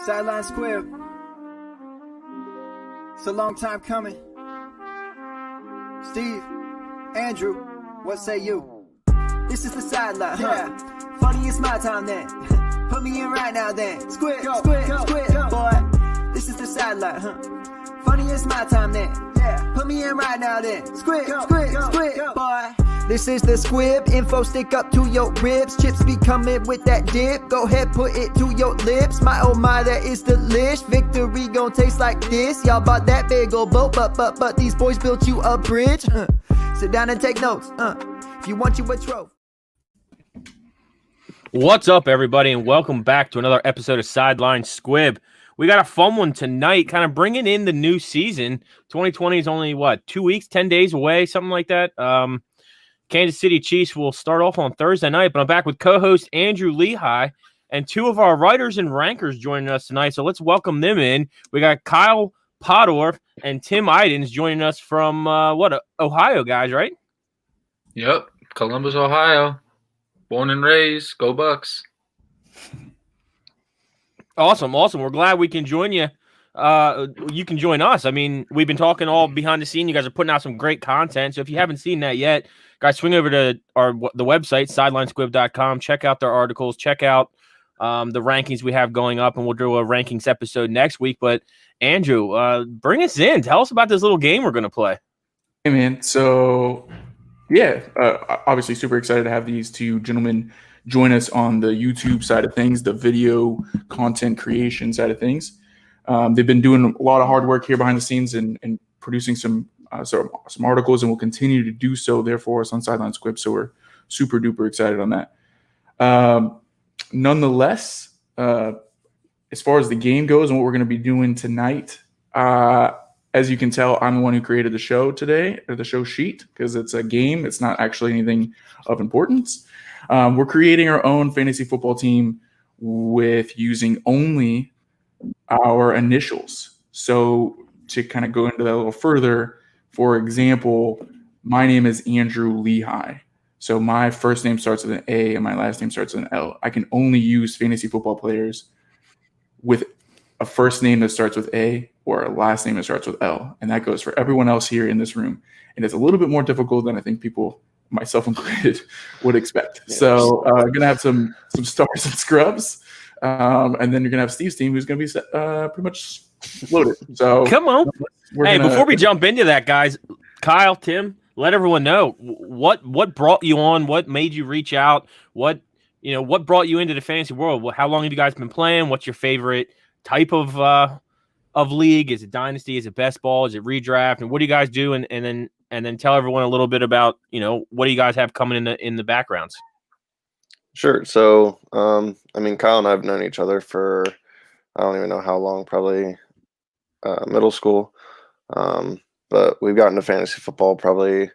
Sideline Square. It's a long time coming. Steve, Andrew, what say you? This is the sideline, huh? Funny, it's my time then. Put me in right now then. Squid, boy. This is the sideline, huh? Funny, it's my time then. Put me in right now then. Squid, boy. This is the squib, info stick up to your ribs. Chips be coming with that dip. Go ahead, put it to your lips. My oh my, that is delish. Victory gon' taste like this. Y'all bought that big ol' boat, but these boys built you a bridge. Sit down and take notes, if you want you a trophy. What's up, everybody, and welcome back to another episode of Sideline Squib. We got a fun one tonight, kind of bringing in the new season. 2020 is only, 2 weeks, 10 days away, something like that. Kansas City Chiefs will start off on Thursday night, but I'm back with co-host Andrew Lehigh and two of our writers and rankers joining us tonight. So let's welcome them in. We got Kyle Podorf and Tim Idens joining us from, Ohio, guys, right? Yep, Columbus, Ohio. Born and raised. Go Bucks. Awesome. We're glad we can join you. You can join us. I mean, we've been talking all behind the scene. You guys are putting out some great content. So if you haven't seen that yet, guys, swing over to the website, sidelinesquib.com. Check out their articles. Check out the rankings we have going up, and we'll do a rankings episode next week. But Andrew, bring us in. Tell us about this little game we're going to play. Hey, man. So, obviously super excited to have these two gentlemen join us on the YouTube side of things, the video content creation side of things. They've been doing a lot of hard work here behind the scenes and producing some articles, and will continue to do so there for us on Sideline Squib. So we're super duper excited on that. Nonetheless, as far as the game goes and what we're going to be doing tonight, as you can tell, I'm the one who created the show today, or the show sheet, because it's a game. It's not actually anything of importance. We're creating our own fantasy football team with using only our initials. So to kind of go into that a little further, for example, my name is Andrew Lehigh. So my first name starts with an A and my last name starts with an L. I can only use fantasy football players with a first name that starts with A or a last name that starts with L. And that goes for everyone else here in this room. And it's a little bit more difficult than I think people, myself included, would expect. Yes. So I'm going to have some stars and scrubs. And then you're going to have Steve's team, who's going to be pretty much loaded. So come on. Before we jump into that, guys, Kyle, Tim, let everyone know what brought you on, what made you reach out, what brought you into the fantasy world. How long have you guys been playing? What's your favorite type of league? Is it dynasty? Is it best ball? Is it redraft? And what do you guys do? And then tell everyone a little bit about, what do you guys have coming in the backgrounds? Sure. So, Kyle and I have known each other for, I don't even know how long, probably middle school. But we've gotten to fantasy football probably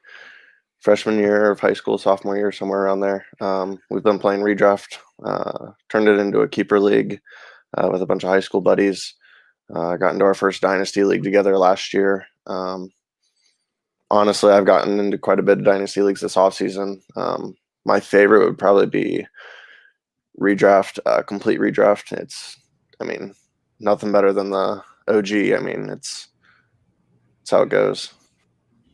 freshman year of high school, sophomore year, somewhere around there. We've been playing redraft, turned it into a keeper league with a bunch of high school buddies. Got into our first dynasty league together last year. Honestly, I've gotten into quite a bit of dynasty leagues this offseason. My favorite would probably be redraft, complete redraft. It's, nothing better than the OG. It's how it goes.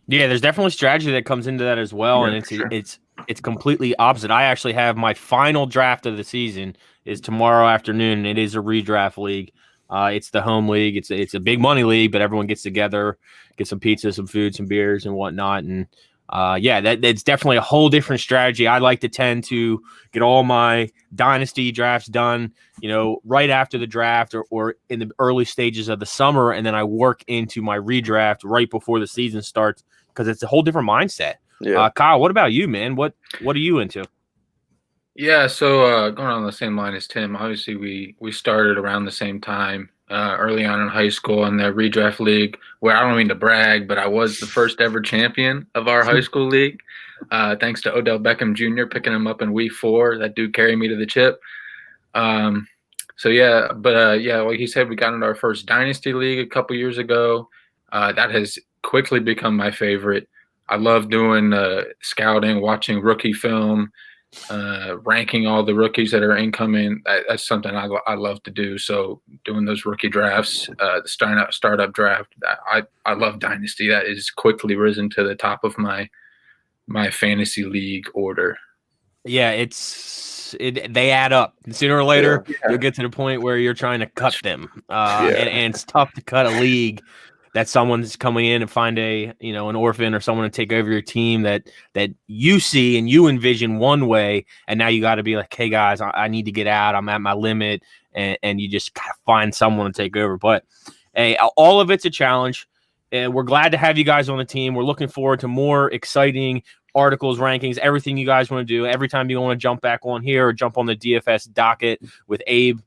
Yeah, there's definitely strategy that comes into that as well, and it's completely opposite. I actually have my final draft of the season is tomorrow afternoon. It is a redraft league. It's the home league. It's a big money league, but everyone gets together, get some pizza, some food, some beers, and whatnot. And that's definitely a whole different strategy. I like to tend to get all my dynasty drafts done, right after the draft or in the early stages of the summer, and then I work into my redraft right before the season starts because it's a whole different mindset. Yeah. Kyle, what about you, man? What are you into? Yeah, so going on the same line as Tim, obviously we started around the same time early on in high school in the redraft league, where I don't mean to brag, but I was the first ever champion of our high school league, thanks to Odell Beckham Jr. picking him up in week 4. That dude carried me to the chip. Like he said, we got into our first dynasty league a couple years ago. That has quickly become my favorite. I love doing scouting, watching rookie film, ranking all the rookies that are incoming. That's something I love to do. So doing those rookie drafts, the startup draft, I love Dynasty. That is quickly risen to the top of my fantasy league order. Yeah, they add up. Sooner or later, Yeah. you'll get to the point where you're trying to cut them, Yeah. and it's tough to cut a league that someone's coming in and find an orphan or someone to take over your team that you see and you envision one way, and now you got to be like, hey guys, I need to get out. I'm at my limit, and you just gotta find someone to take over. But hey, all of it's a challenge. And we're glad to have you guys on the team. We're looking forward to more exciting articles, rankings, everything you guys want to do. Every time you want to jump back on here or jump on the DFS docket with Abe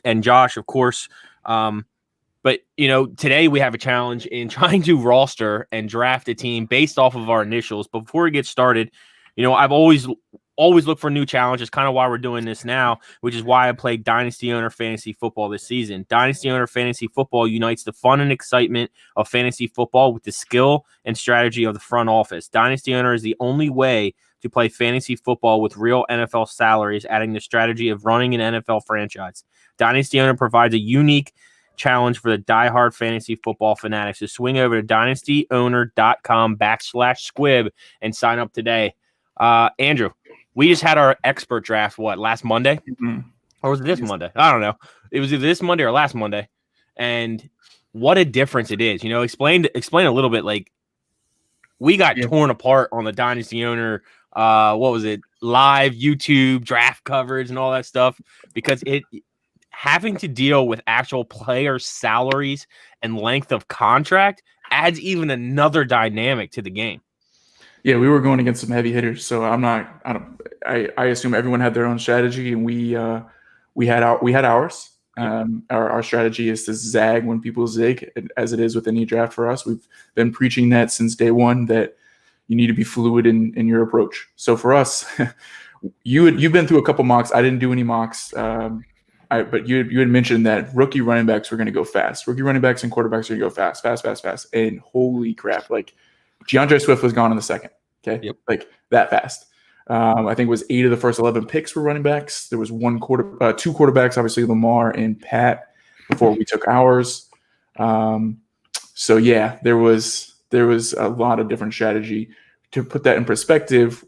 and Josh, of course. But, today we have a challenge in trying to roster and draft a team based off of our initials. But before we get started, I've always look for new challenges, kind of why we're doing this now, which is why I played Dynasty Owner Fantasy Football this season. Dynasty Owner Fantasy Football unites the fun and excitement of fantasy football with the skill and strategy of the front office. Dynasty Owner is the only way to play fantasy football with real NFL salaries, adding the strategy of running an NFL franchise. Dynasty Owner provides a unique challenge for the diehard fantasy football fanatics. So swing over to dynastyowner.com/squib and sign up today. Andrew, we just had our expert draft, last Monday? Mm-hmm. Or was it this Monday? I don't know. It was either this Monday or last Monday. And what a difference it is. Explain a little bit. Like, we got torn apart on the Dynasty Owner, live YouTube draft coverage and all that stuff, because having to deal with actual player salaries and length of contract adds even another dynamic to the game. Yeah, we were going against some heavy hitters, so I assume everyone had their own strategy, and we had ours. Our strategy is to zag when people zig, as it is with any draft for us. We've been preaching that since day one, that you need to be fluid in your approach. So for us, you've been through a couple mocks. I didn't do any mocks, but you had mentioned that rookie running backs were going to go fast. Rookie running backs and quarterbacks are going to go fast. And holy crap, like DeAndre Swift was gone in the second. Okay. Yep. Like that fast. I think it was 8 of the first 11 picks were running backs. There was two quarterbacks, obviously Lamar and Pat, before we took ours. So yeah, there was a lot of different strategy. To put that in perspective,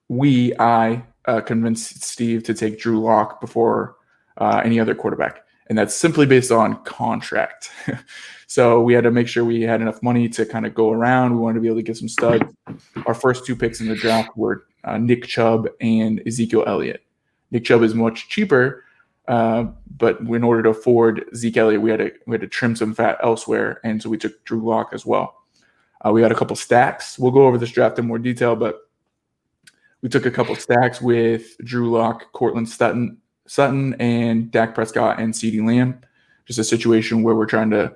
I convinced Steve to take Drew Lock before any other quarterback. And that's simply based on contract. So we had to make sure we had enough money to kind of go around. We wanted to be able to get some studs. Our first 2 picks in the draft were Nick Chubb and Ezekiel Elliott. Nick Chubb is much cheaper, but in order to afford Zeke Elliott, we had to trim some fat elsewhere, and so we took Drew Lock as well. We had a couple stacks. We'll go over this draft in more detail, but we took a couple stacks with Drew Lock, Cortland Sutton, and Dak Prescott and CeeDee Lamb. Just a situation where we're trying to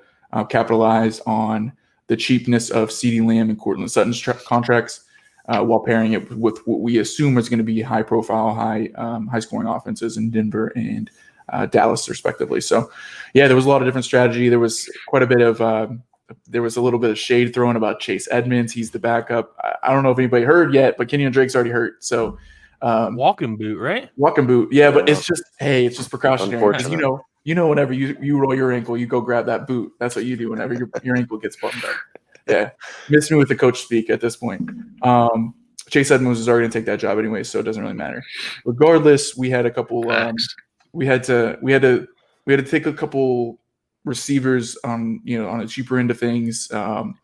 capitalize on the cheapness of CeeDee Lamb and Cortland Sutton's contracts, while pairing it with what we assume is going to be high-profile, high-scoring offenses in Denver and Dallas, respectively. So, yeah, there was a lot of different strategy. There was quite a bit of there was a little bit of shade thrown about Chase Edmonds. He's the backup. I don't know if anybody heard yet, but Kenyon Drake's already hurt. So, walking boot, right? Walking boot, yeah. But it's just precautionary, because whenever you roll your ankle, you go grab that boot. That's what you do whenever your ankle gets buttoned up. Yeah, miss me with the coach speak at this point. Chase Edmonds is already going to take that job anyway, so it doesn't really matter. Regardless, we had a couple. We had to take a couple receivers on a cheaper end of things. Some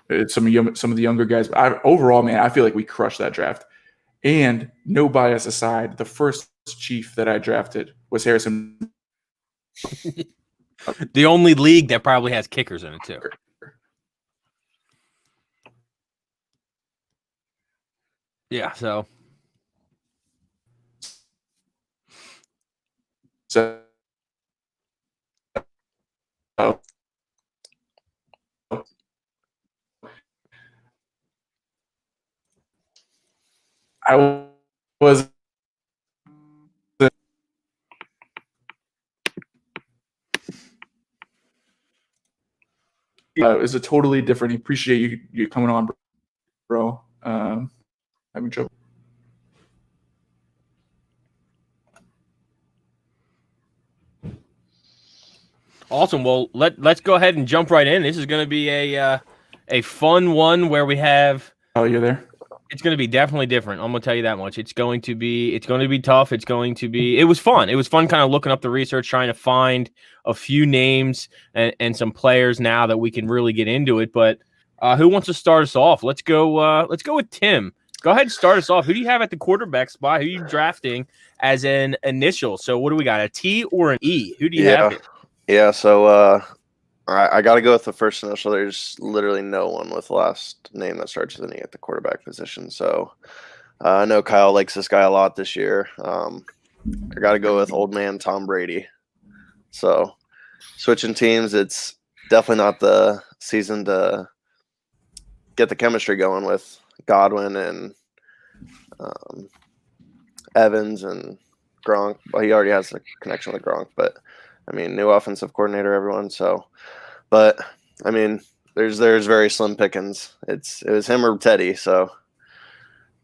of the younger guys. But overall, man, I feel like we crushed that draft. And no bias aside, the first Chief that I drafted was Harrison. The only league that probably has kickers in it too. Yeah, so I was it's a totally different. Appreciate you coming on, bro. Having trouble. Awesome. Well, let's go ahead and jump right in. This is going to be a fun one where we have. Oh, you're there. It's going to be definitely different. I'm going to tell you that much. It's going to be tough. It was fun. It was fun kind of looking up the research, trying to find a few names and some players now that we can really get into it. But who wants to start us off? Let's go with Tim. Go ahead and start us off. Who do you have at the quarterback spot? Who are you drafting as an initial? So what do we got, a T or an E? Who do you have it? Yeah, so I got to go with the first initial. There's literally no one with the last name that starts with an E at the quarterback position. So I know Kyle likes this guy a lot this year. I got to go with old man Tom Brady. So switching teams, it's definitely not the season to get the chemistry going with Godwin and Evans and Gronk. Well, he already has a connection with Gronk, but I mean, new offensive coordinator, everyone. So, but I mean, there's very slim pickings. It was him or Teddy. So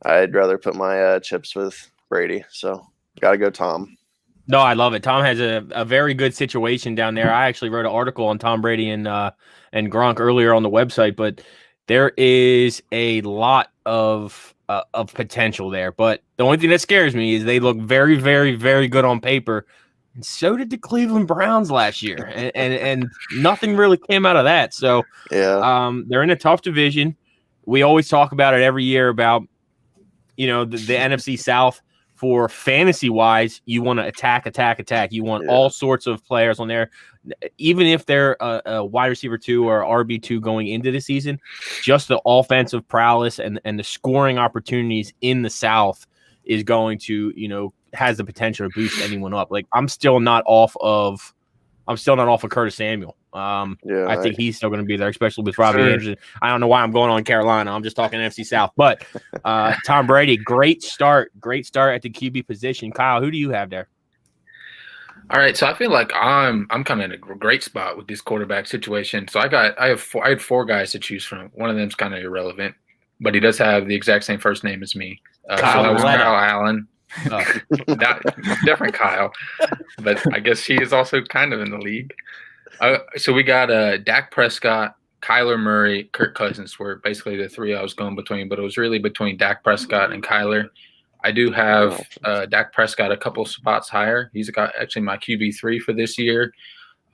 I'd rather put my chips with Brady. So got to go Tom. No, I love it. Tom has a very good situation down there. I actually wrote an article on Tom Brady and Gronk earlier on the website, but there is a lot of potential there. But the only thing that scares me is they look very, very, very good on paper. And so did the Cleveland Browns last year, and nothing really came out of that. So yeah, they're in a tough division. We always talk about it every year about, the NFC South. For fantasy-wise, you want to attack. You want all sorts of players on there. Even if they're a wide receiver 2 or RB2 going into the season, just the offensive prowess and the scoring opportunities in the South is going to, has the potential to boost anyone up. Like, I'm still not off of Curtis Samuel. I think he's still going to be there, especially with Robbie Anderson. I don't know why I'm going on Carolina. I'm just talking NFC South. But Tom Brady, great start at the QB position. Kyle, who do you have there? All right, so I feel like I'm kind of in a great spot with this quarterback situation. So I had 4 guys to choose from. One of them's kind of irrelevant, but he does have the exact same first name as me. So that was Kyle Allen. Different Kyle, but I guess he is also kind of in the league. So we got Dak Prescott, Kyler Murray, Kirk Cousins were basically the 3 I was going between, but it was really between Dak Prescott and Kyler. I do have Dak Prescott a couple spots higher. He's got actually my QB3 for this year.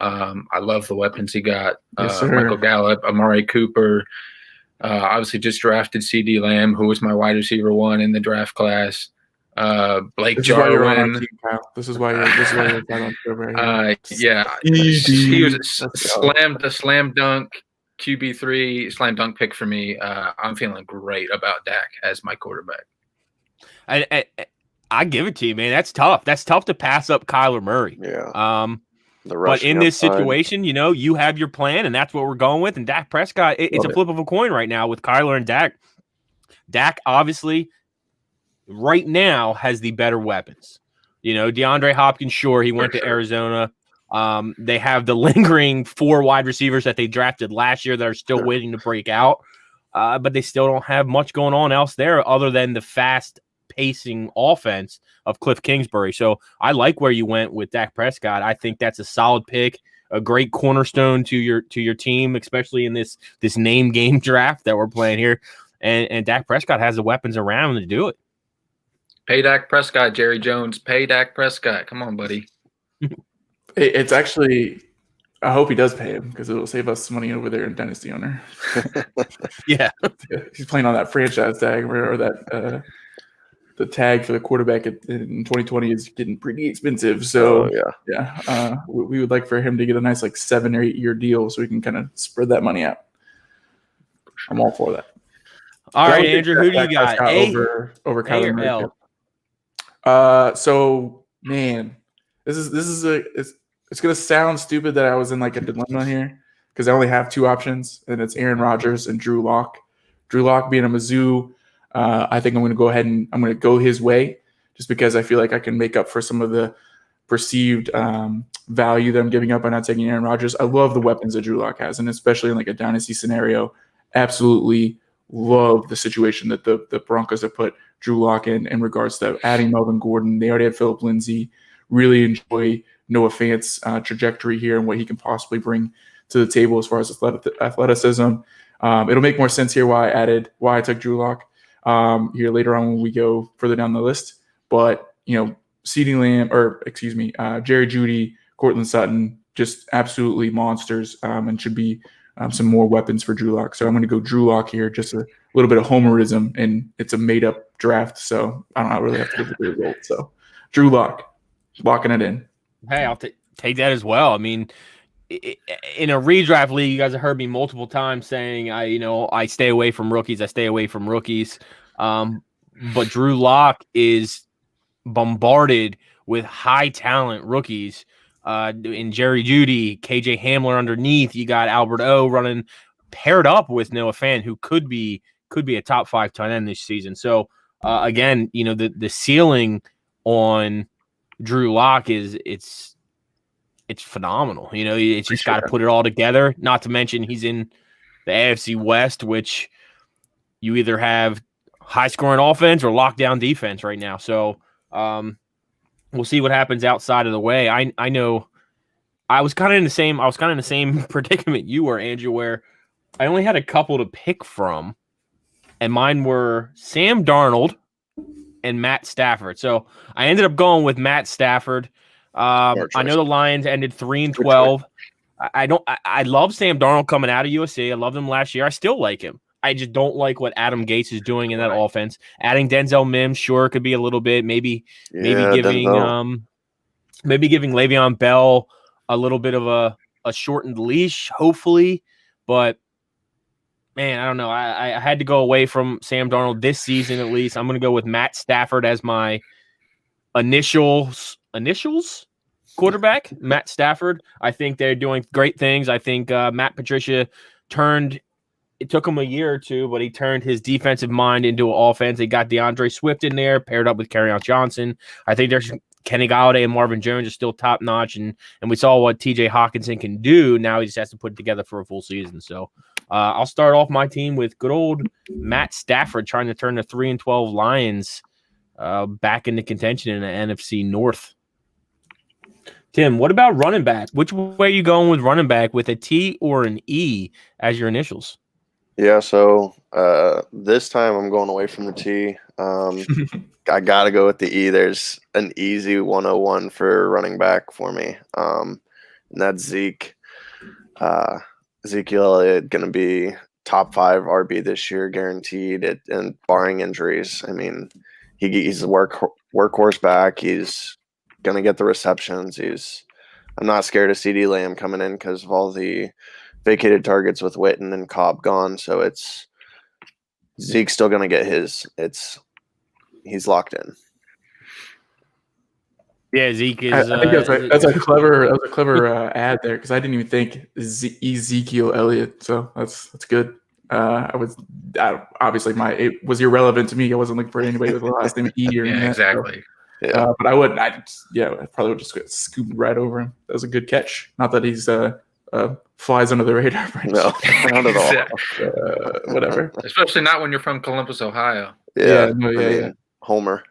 I love the weapons he got. Michael Gallup, Amari Cooper. Obviously just drafted CD Lamb, who was my wide receiver 1 in the draft class. Blake Jarwin. This is why you're on Twitter. Yeah, he was a slam dunk QB3 slam dunk pick for me. I'm feeling great about Dak as my quarterback. I give it to you, man. That's tough. That's tough to pass up Kyler Murray. Yeah. But in this situation, you have your plan, and that's what we're going with. And Dak Prescott, it's a flip of a coin right now with Kyler and Dak. Dak obviously right now has the better weapons. DeAndre Hopkins, sure, he went to Arizona. They have the lingering 4 wide receivers that they drafted last year that are still waiting to break out. But they still don't have much going on else there other than the fast pacing offense of Cliff Kingsbury. So I like where you went with Dak Prescott. I think that's a solid pick, a great cornerstone to your team, especially in this name game draft that we're playing here. And Dak Prescott has the weapons around to do it. Pay Dak Prescott, Jerry Jones. Pay Dak Prescott. Come on, buddy. It's actually, I hope he does pay him because it will save us money over there in Dynasty Owner. Yeah. He's playing on that franchise tag or that the tag for the quarterback in 2020 is getting pretty expensive. So, we would like for him to get a nice 7 or 8 year deal so we can kind of spread that money out. I'm all for that. All right, Andrew, who do you got? Over Kyler Murray. So man, it's gonna sound stupid that I was in a dilemma here because I only have 2 options, and it's Aaron Rodgers and Drew Lock. Drew Lock being a Mizzou, I think I'm gonna go ahead and I'm gonna go his way just because I feel like I can make up for some of the perceived value that I'm giving up by not taking Aaron Rodgers. I love the weapons that Drew Lock has, and especially in a dynasty scenario, absolutely love the situation that the Broncos have put Drew Lock in regards to adding Melvin Gordon. They already had Phillip Lindsay. Really enjoy Noah Fant's trajectory here and what he can possibly bring to the table as far as athleticism. It'll make more sense here why I took Drew Lock here later on when we go further down the list. But, CeeDee Lamb, Jerry Jeudy, Cortland Sutton, just absolutely monsters and should be some more weapons for Drew Lock. So I'm going to go Drew Lock here, just a little bit of homerism, and it's a made-up draft, so I don't really have to give it the result. So Drew Lock, locking it in. Hey, I'll take that as well. I mean, in a redraft league, you guys have heard me multiple times saying I stay away from rookies. But Drew Lock is bombarded with high talent rookies. In Jerry Jeudy, KJ Hamler underneath. You got Albert O running paired up with Noah Fant, who could be a top 5 tight end this season. So again, the ceiling on Drew Lock is it's phenomenal. It's just got to put it all together. Not to mention he's in the AFC West, which you either have high scoring offense or lockdown defense right now. So we'll see what happens outside of the way. I know I was kind of in the same predicament you were, Andrew, where I only had a couple to pick from, and mine were Sam Darnold and Matt Stafford. So I ended up going with Matt Stafford. I know the Lions ended 3-12. I love Sam Darnold coming out of USC. I loved him last year. I still like him. I just don't like what Adam Gates is doing in that offense. Adding Denzel Mims, sure, could be a little bit. Maybe giving Le'Veon Bell a little bit of a shortened leash, hopefully. But man, I don't know. I had to go away from Sam Darnold this season at least. I'm going to go with Matt Stafford as my initials quarterback. Matt Stafford. I think they're doing great things. I think Matt Patricia it took him a year or two, but he turned his defensive mind into an offense. He got DeAndre Swift in there, paired up with Kerryon Johnson. I think there's Kenny Gallaudet and Marvin Jones are still top notch, and we saw what TJ Hawkinson can do. Now he just has to put it together for a full season. So I'll start off my team with good old Matt Stafford trying to turn the 3-12 Lions back into contention in the NFC North. Tim, what about running back? Which way are you going with running back, with a T or an E as your initials? Yeah, so this time I'm going away from the T. I got to go with the E. There's an easy 101 for running back for me, and that's Zeke. Ezekiel Elliott going to be top 5 RB this year, guaranteed, and barring injuries. I mean, he's a workhorse back. He's going to get the receptions. I'm not scared of CeeDee Lamb coming in because of all the vacated targets with Witten and Cobb gone. So it's Zeke's still going to get his. He's locked in. Yeah, Zeke is. I think that's a clever ad there, because I didn't even think Ezekiel Elliott. So that's good. Obviously it was irrelevant to me. I wasn't looking for anybody with the last name E or anything. Exactly. So, but I wouldn't. I probably would just scoop right over him. That was a good catch. Not that he's flies under the radar. No, not at all. Whatever. Especially not when you're from Columbus, Ohio. Yeah. Homer.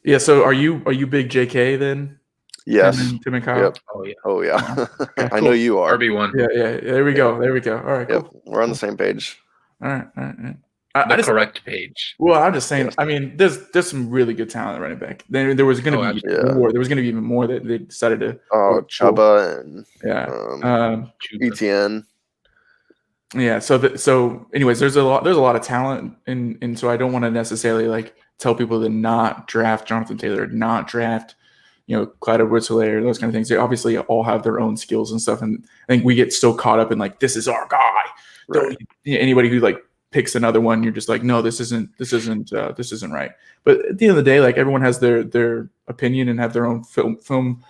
Yeah. So are you big JK then? Yes. Tim and Kyle. Yep. Oh yeah. Okay, cool. I know you are. RB1. Yeah. There we go. All right. Yep. Cool. We're on the same page. All right. The correct page. Well, I'm just saying. I mean, there's some really good talent running back. There was going to be more. There was going to be even more that they decided to. Chuba and ETN. Yeah. So anyways, there's a lot of talent, and so I don't want to necessarily tell people to not draft Jonathan Taylor, not draft Clyde Edwards-Helaire, those kind of things. They obviously all have their own skills and stuff, and I think we get so caught up in this is our guy. Right. Anybody who picks another one, you're just no, this isn't right. But at the end of the day, everyone has their opinion and have their own film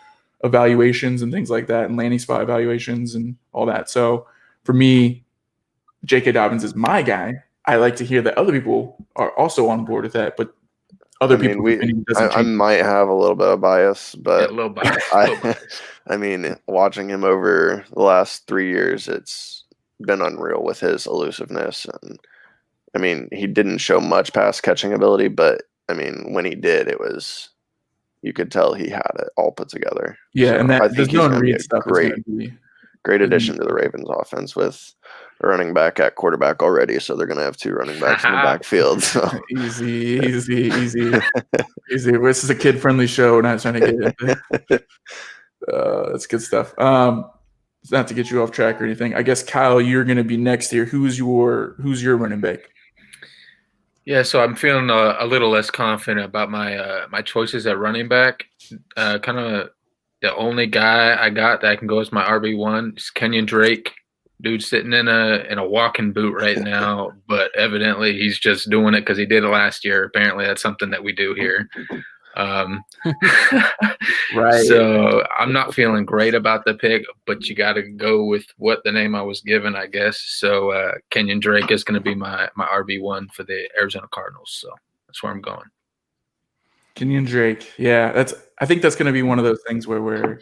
evaluations and things like that, and landing spot evaluations and all that. So for me, J.K. Dobbins is my guy. I like to hear that other people are also on board with that, but other people. I might have a little bit of bias, but a little bias. I mean, watching him over the last 3 years, it's been unreal with his elusiveness. And I mean, he didn't show much pass catching ability, but I mean, when he did, it was you could tell he had it all put together. Yeah, So and I that think this he's going known to be read a stuff is going to be great addition to the Ravens offense with a running back at quarterback already. So they're going to have 2 running backs in the backfield. So easy. This is a kid-friendly show. We're not trying to get into that's good stuff. Not to get you off track or anything. I guess Kyle, you're going to be next here. Who's your running back? Yeah, so I'm feeling a little less confident about my choices at running back. Kind of the only guy I got that can go as my RB1 is Kenyon Drake. Dude's sitting in a walking boot right now, but evidently he's just doing it because he did it last year. Apparently that's something that we do here. Right. So I'm not feeling great about the pick, but you got to go with what the name I was given, I guess. So Kenyon Drake is going to be my RB1 for the Arizona Cardinals. So that's where I'm going. Kenyon Drake. Yeah, I think that's going to be one of those things where we're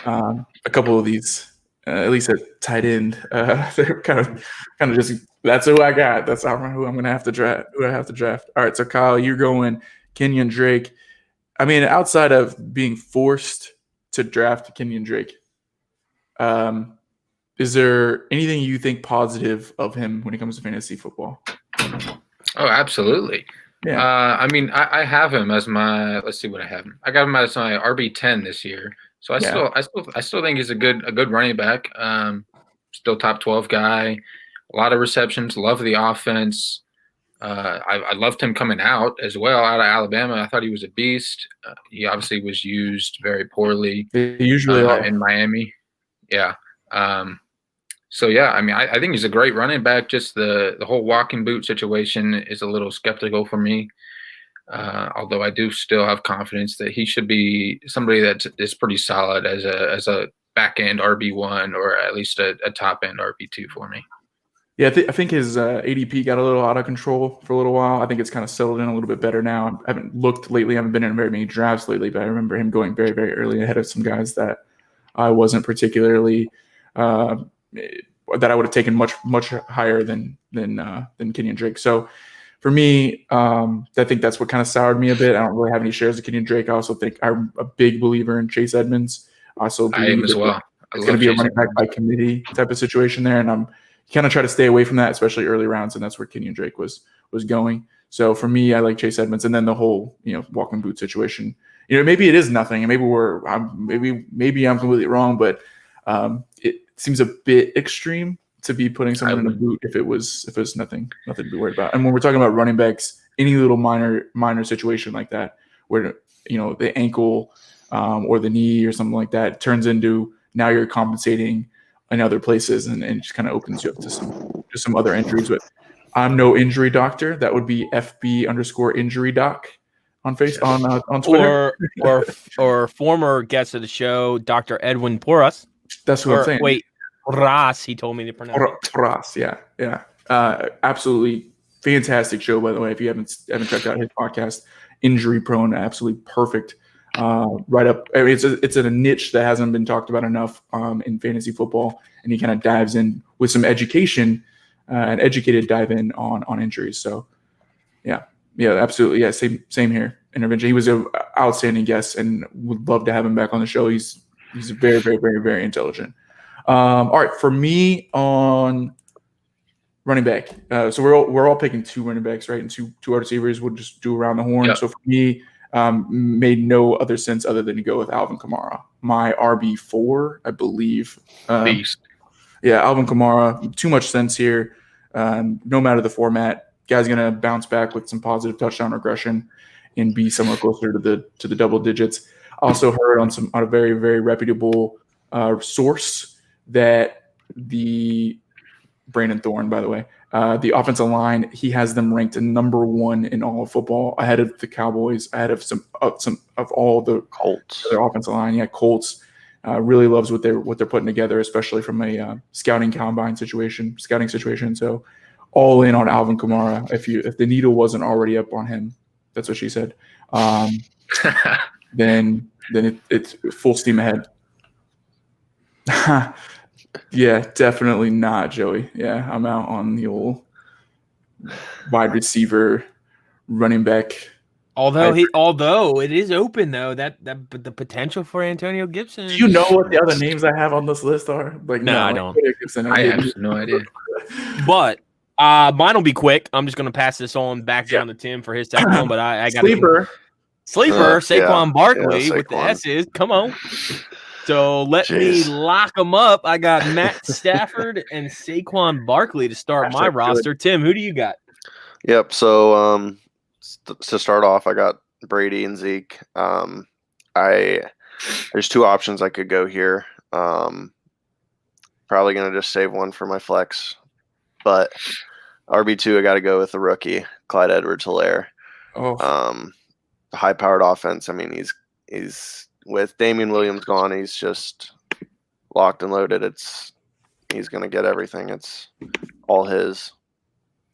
a couple of these, at least at tight end, they're kind of just that's who I got. That's who I'm going to have to draft. Who I have to draft. All right, so Kyle, you're going Kenyon Drake. I mean, outside of being forced to draft Kenyon Drake, is there anything you think positive of him when it comes to fantasy football? Oh, absolutely. Yeah. I mean, I have him as my. Let's see what I have him. I got him as my RB10 this year. So I still think he's a good running back. Still top 12 guy. A lot of receptions. Love the offense. I loved him coming out as well out of Alabama. I thought he was a beast. He obviously was used very poorly. They usually are in Miami. Yeah. So yeah, I mean, I think he's a great running back. Just the whole walking boot situation is a little skeptical for me. Although I do still have confidence that he should be somebody that is pretty solid as a back end RB1 or at least a top end RB2 for me. Yeah, I think his ADP got a little out of control for a little while. I think it's kind of settled in a little bit better now. I haven't looked lately. I haven't been in very many drafts lately, but I remember him going very, very early ahead of some guys that I wasn't particularly that I would have taken much higher than Kenyon Drake. So for me, I think that's what kind of soured me a bit. I don't really have any shares of Kenyon Drake. I also think I'm a big believer in Chase Edmonds. I am as well. It's going to be a running back by committee type of situation there, and I'm kind of try to stay away from that, especially early rounds, and that's where Kenyon Drake was going. So for me, I like Chase Edmonds, and then the whole walking boot situation. Maybe it is nothing, and maybe I'm completely wrong, but it seems a bit extreme to be putting someone in a boot if it was nothing to be worried about. And when we're talking about running backs, any little minor situation like that, where the ankle or the knee or something like that turns into now you're compensating in other places, and it just kind of opens you up to some other injuries. But I'm no injury doctor. That would be FB_injury_doc on Twitter. or former guest of the show, Dr. Edwin Porras. That's what I'm saying. Wait, Porras, he told me to pronounce it. Porras, yeah. Absolutely fantastic show, by the way. If you haven't checked out his podcast, Injury Prone, absolutely perfect. Right up. I mean, it's a niche that hasn't been talked about enough in fantasy football, and he kind of dives in with some education, an educated dive in on injuries. So, yeah, absolutely, yeah, same here. Intervention. He was an outstanding guest, and would love to have him back on the show. He's very, very, very, very intelligent. All right, for me on running back. So we're all picking 2 running backs, right? And two wide receivers. We'll just do around the horn. Yep. So for me. Made no other sense other than to go with Alvin Kamara, my RB4, I believe. Beast. Yeah, Alvin Kamara. Too much sense here. No matter the format, guy's gonna bounce back with some positive touchdown regression and be somewhere closer to the double digits. Also heard on a very, very reputable source that the Brandon Thorne, by the way. The offensive line, he has them ranked number 1 in all of football, ahead of the Cowboys, ahead of some of all the Colts. Their offensive line. Yeah, Colts really loves what they're putting together, especially from a scouting situation. So all in on Alvin Kamara. If the needle wasn't already up on him, that's what she said. Then it's full steam ahead. Yeah, definitely not, Joey. Yeah, I'm out on the old wide receiver, running back Although it is open though, but the potential for Antonio Gibson. Do you know what the other names I have on this list are? Like, No, I like don't. Gibson, I have no idea. But mine will be quick. I'm just gonna pass this on back down to Tim for his second one. But I got sleeper Saquon Barkley Saquon. with the S's. Come on. So let me lock them up. I got Matt Stafford and Saquon Barkley to start my roster. Tim, who do you got? Yep. So to start off, I got Brady and Zeke. There's two options I could go here. Probably gonna just save one for my flex, but RB2 I got to go with the rookie Clyde Edwards-Helaire. High-powered offense. I mean, he's with Damian Williams gone. He's just locked and loaded. He's gonna get everything. It's all his.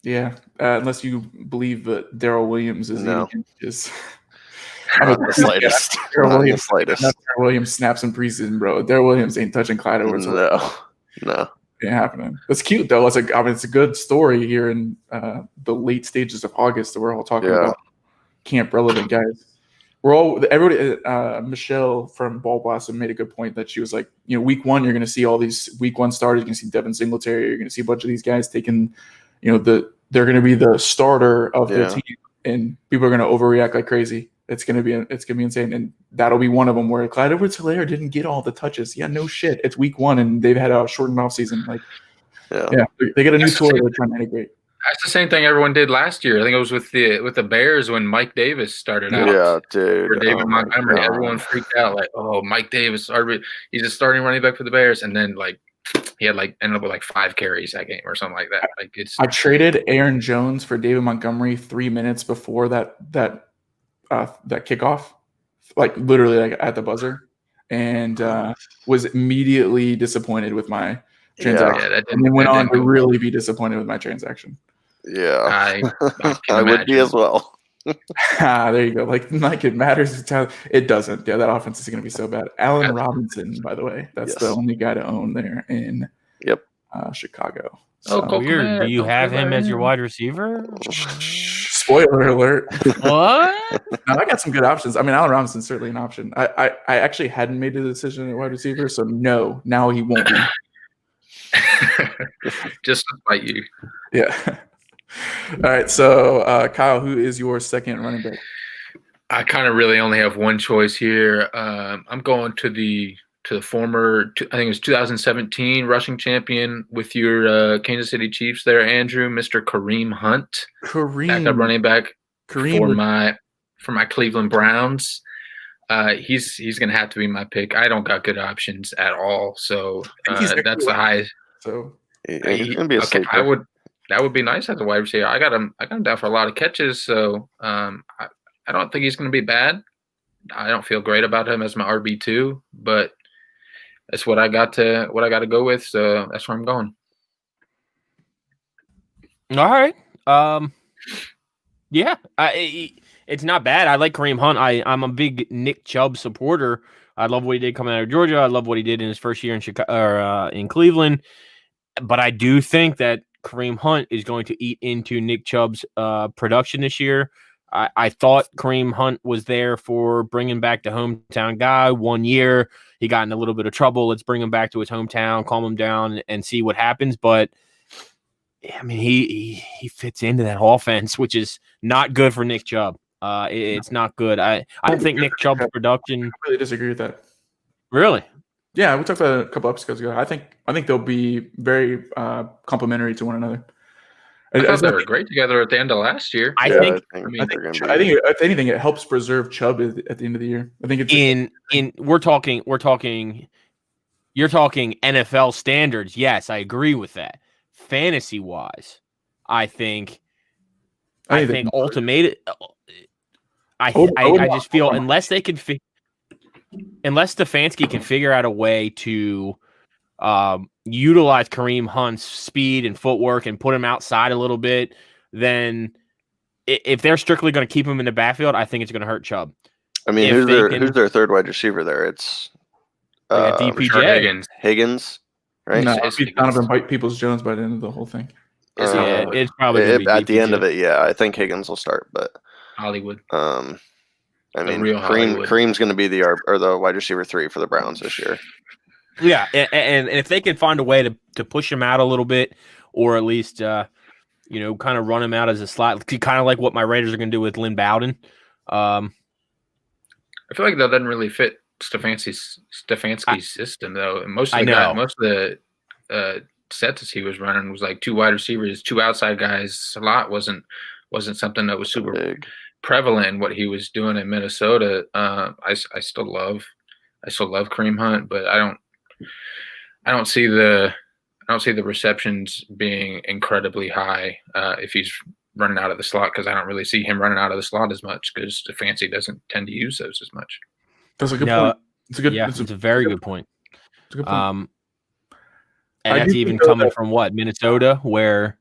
Yeah, unless you believe that Darrell Williams is No. Just Not the slightest. Darrell Not the slightest. Williams snaps in preseason, bro. Darrell Williams ain't touching Clyde Edwards. No. Ain't happening. It's cute though. It's a good story here in the late stages of August that we're all talking about camp relevant guys. Everybody. Michelle from Ball Blossom made a good point that she was like, week one you're going to see all these week one starters. You're going to see Devin Singletary. You're going to see a bunch of these guys taking, they're going to be the starter of their team, and people are going to overreact like crazy. It's gonna be insane, and that'll be one of them where Clyde Edwards-Helaire didn't get all the touches. Yeah, no shit. It's week one, and they've had a shortened off season. Like, they get a new tour they're trying to integrate. That's the same thing everyone did last year. I think it was with the Bears when Mike Davis started out. Yeah, dude. For David Montgomery, everyone freaked out like, "Oh, Mike Davis, he's a starting running back for the Bears," and then he had ended up with 5 carries that game or something like that. I traded Aaron Jones for David Montgomery 3 minutes before that kickoff, literally at the buzzer, and was immediately disappointed with my transaction. And then went on to really be disappointed with my transaction. Yeah, I would be as well. There you go. Like it matters. It doesn't. Yeah, that offense is going to be so bad. Allen Robinson, by the way, that's the only guy to own there in Chicago. So, weird. Do you have him as your wide receiver? Spoiler alert. What? No, I got some good options. I mean, Allen Robinson's certainly an option. I actually hadn't made a decision at wide receiver, so no, now he won't be. Just to fight you. Yeah. All right. So, Kyle, who is your second running back? I kind of really only have one choice here. I'm going to the former, I think it was 2017 rushing champion with your Kansas City Chiefs there, Andrew, Mr. Kareem Hunt. Backup running back for my Cleveland Browns. He's going to have to be my pick. I don't got good options at all, so that's the highest. So he's going to be a sleeper. That would be nice as a wide receiver. I got him down for a lot of catches, so I don't think he's going to be bad. I don't feel great about him as my RB2, but that's what I got to go with. So that's where I'm going. All right. Yeah. It's not bad. I like Kareem Hunt. I'm a big Nick Chubb supporter. I love what he did coming out of Georgia. I love what he did in his first year in Chicago or in Cleveland. But I do think that Kareem Hunt is going to eat into Nick Chubb's production this year. I thought Kareem Hunt was there for bringing back the hometown guy 1 year. He got in a little bit of trouble. Let's bring him back to his hometown, calm him down, and see what happens. But, I mean, he fits into that offense, which is not good for Nick Chubb. It's not good. I don't think Nick Chubb's production – I really disagree with that. Really? Yeah, we talked about it a couple episodes ago. I think they'll be very complementary to one another. I thought they were great together at the end of last year. I think if anything, it helps preserve Chubb at the end of the year. I think it's you're talking NFL standards. Yes, I agree with that. Fantasy wise, I think ultimate. I just feel unless Stefanski can figure out a way to utilize Kareem Hunt's speed and footwork and put him outside a little bit, then if they're strictly going to keep him in the backfield, I think it's going to hurt Chubb. I mean, who's their third wide receiver there? It's DPJ. Higgins, right? No, he's Donovan Peoples-Jones by the end of the whole thing. It's probably at the end of it. Yeah, I think Higgins will start, but Hollywood. I mean, real Hollywood. Kareem's going to be the wide receiver 3 for the Browns this year. Yeah, and if they can find a way to push him out a little bit, or at least kind of run him out as a slot, kind of like what my Raiders are going to do with Lynn Bowden. I feel like that doesn't really fit Stefanski's system though. And most of the sets that he was running was like 2 wide receivers, 2 outside guys. Slot wasn't something that was super big, prevalent in what he was doing in Minnesota. I still love Kareem Hunt, but I don't see the receptions being incredibly high if he's running out of the slot, because I don't really see him running out of the slot as much because Stefanski doesn't tend to use those as much. That's a good point. It's a very good point. It's a good point. And that's even coming from Minnesota, where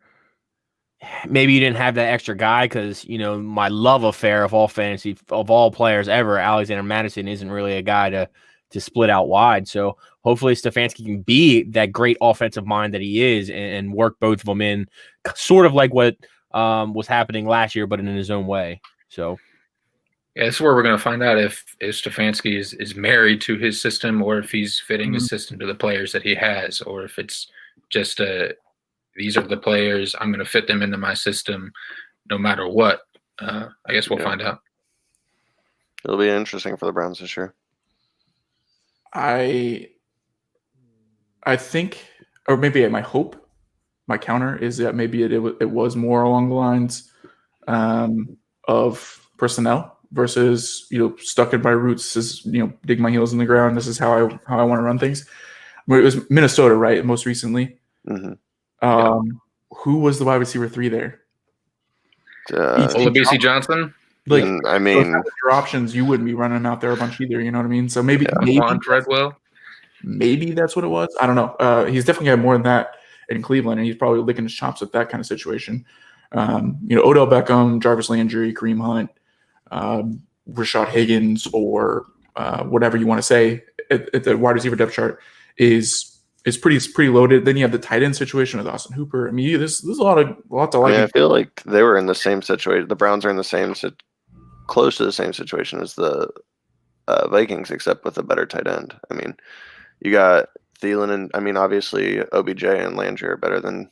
maybe you didn't have that extra guy because, my love affair of all fantasy, of all players ever, Alexander Madison isn't really a guy to split out wide. So hopefully Stefanski can be that great offensive mind that he is and work both of them in, sort of like what was happening last year, but in his own way. So yeah, this is where we're going to find out if Stefanski is married to his system, or if he's fitting his system to the players that he has, or if it's just these are the players, I'm going to fit them into my system no matter what. I guess we'll find out. It'll be interesting for the Browns this year. I think, or maybe my hope, my counter is that maybe it was more along the lines of personnel versus stuck in my roots, is dig my heels in the ground. This is how I want to run things. But it was Minnesota, right? Most recently. Mm-hmm. Who was the wide receiver 3 there? Olabisi Johnson. Like, I mean, your options, you wouldn't be running out there a bunch either. You know what I mean? So maybe Treadwell. Maybe that's what it was. I don't know. He's definitely got more than that in Cleveland, and he's probably licking his chops at that kind of situation. Odell Beckham, Jarvis Landry, Kareem Hunt, Rashad Higgins, or whatever you want to say at the wide receiver depth chart is pretty loaded. Then you have the tight end situation with Austin Hooper. I mean, there's a lot to like. I feel like they were in the same situation. The Browns are in the same close to the same situation as the Vikings, except with a better tight end. I mean, you got Thielen, and I mean, obviously OBJ and Landry are better than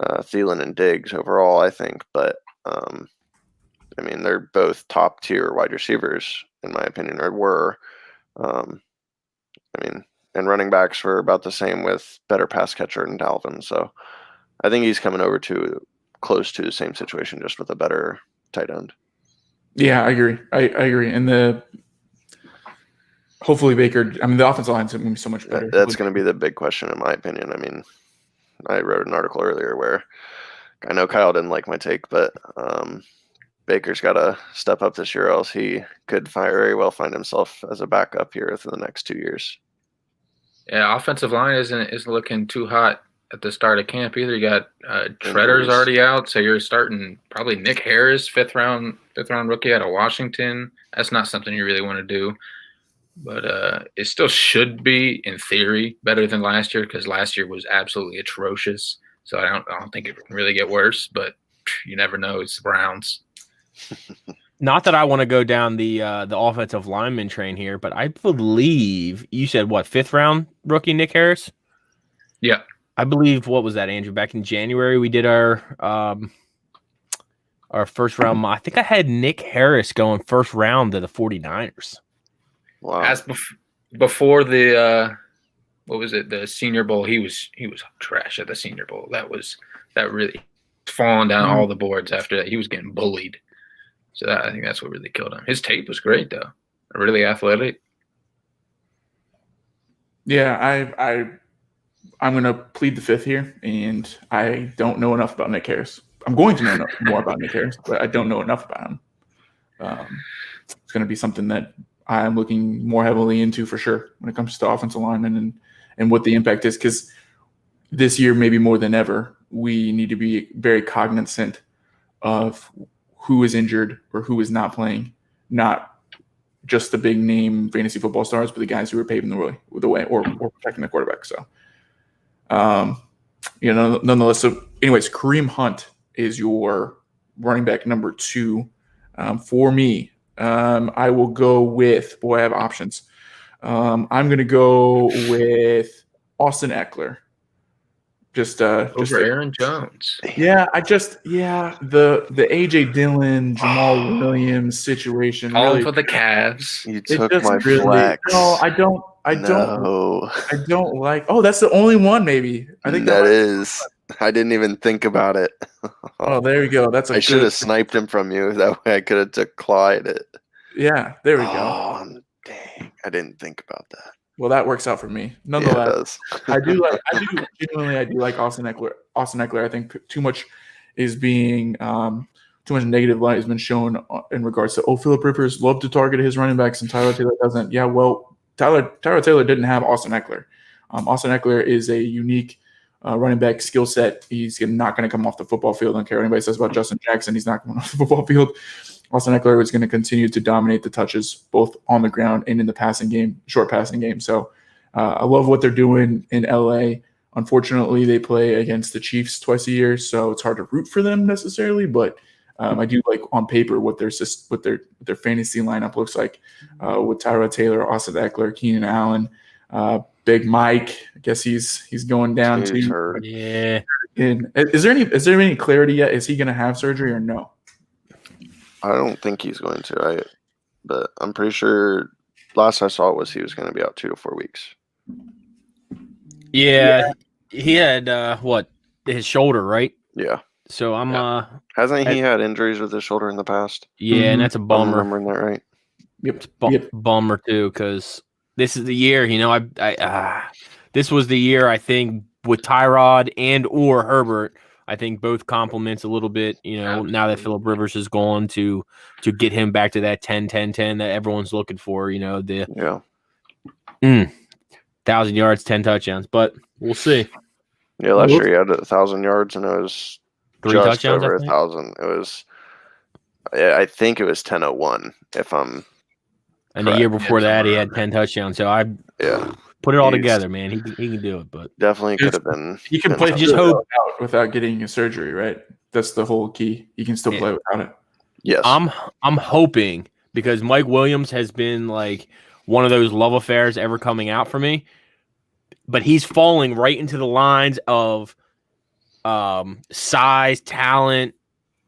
Thielen and Diggs overall, I think. But I mean, they're both top tier wide receivers, in my opinion, or were. I mean, and running backs were about the same, with better pass catcher than Dalvin. So I think he's coming over to close to the same situation, just with a better tight end. Yeah, I agree. I agree. And hopefully Baker, I mean, the offensive line's going to be so much better. That's going to be the big question, in my opinion. I mean, I wrote an article earlier where I know Kyle didn't like my take, but Baker's got to step up this year, or else he could very well find himself as a backup here for the next 2 years. Yeah, offensive line isn't looking too hot at the start of camp either. You got Treader's already out, so you're starting probably Nick Harris, fifth round rookie out of Washington. That's not something you really want to do, but it still should be, in theory, better than last year, because last year was absolutely atrocious. So I don't think it can really get worse, but you never know. It's the Browns. Not that I want to go down the offensive lineman train here, but I believe you said fifth round rookie Nick Harris? Yeah. I believe, what was that, Andrew? Back in January, we did our first round. I think I had Nick Harris going first round to the 49ers. Wow. As before the what was it? The Senior Bowl. He was trash at the Senior Bowl. That really falling down all the boards after that. He was getting bullied. So I think that's what really killed him. His tape was great though. Really athletic. Yeah, I'm going to plead the fifth here, and I don't know enough about Nick Harris. I'm going to know more about Nick Harris, but I don't know enough about him. It's going to be something that I'm looking more heavily into for sure when it comes to offensive linemen and what the impact is, because this year, maybe more than ever, we need to be very cognizant of who is injured or who is not playing, not just the big name fantasy football stars, but the guys who are paving the way or protecting the quarterback. So, nonetheless. So anyways, Kareem Hunt is your running back number 2. For me, I will go with – boy, I have options. I'm going to go with Austin Eckler. Over Aaron Jones. Yeah, the AJ Dillon, Jamal Williams situation. All really, for the Cavs. You took my flex. No, I don't like. Oh, that's the only one. Maybe I think that is. I didn't even think about it. Oh, there we go. I should have sniped him from you. That way I could have took Clyde it. Yeah, there we go. Oh, dang! I didn't think about that. Well, that works out for me. Nonetheless, yeah, I do like Austin Eckler. I think too much is being too much negative light has been shown in regards to Philip Rivers love to target his running backs and Tyler Taylor doesn't. Yeah, well, Tyler Taylor didn't have Austin Eckler. Austin Eckler is a unique running back skill set. He's not going to come off the football field. I don't care what anybody says about Justin Jackson. He's not coming off the football field. Austin Eckler is going to continue to dominate the touches both on the ground and in the passing game, short passing game. So I love what they're doing in LA. Unfortunately, they play against the Chiefs twice a year, so it's hard to root for them necessarily. But I do like on paper what their fantasy lineup looks like with Tyrod Taylor, Austin Eckler, Keenan Allen, Big Mike. I guess he's going down too. Yeah. And is there any clarity yet? Is he going to have surgery or no? I don't think he's going to. But I'm pretty sure last I saw was he was going to be out 2 to 4 weeks. Yeah. He had his shoulder, right? Yeah. So hasn't he had injuries with his shoulder in the past? Yeah, and that's a bummer. I'm remembering that right. Yep. Bummer too, because this is the year. This was the year I think with Tyrod and or Herbert. I think both complements a little bit, now that Phillip Rivers is gone to get him back to that 10-10-10 that everyone's looking for, the 1,000 yards, 10 touchdowns, but we'll see. Yeah, last year he had 1,000 yards and it was 3 just touchdowns, over 1,000. It was, I think it was 10:01 if I'm And correct. The year before that he had 10 touchdowns, so put it all together, man. He can do it, but definitely could have been. He can play just without getting a surgery, right? That's the whole key. He can still play without it. Yes, I'm hoping because Mike Williams has been like one of those love affairs ever coming out for me, but he's falling right into the lines of size, talent,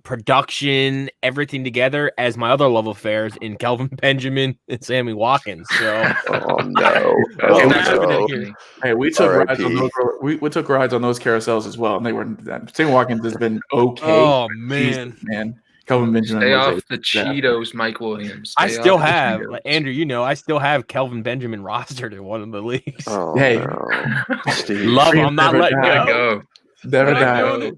production, everything together as my other love affairs in Kelvin Benjamin and Sammy Watkins. So, we took rides on those. We took rides on those carousels as well, and they were. Sammy Watkins has been okay. Oh man, Kelvin Benjamin. Stay off the Cheetos, Mike Williams. I still have Andrew. I still have Kelvin Benjamin rostered in one of the leagues. Oh, hey, love him. I'm not letting go. Never die.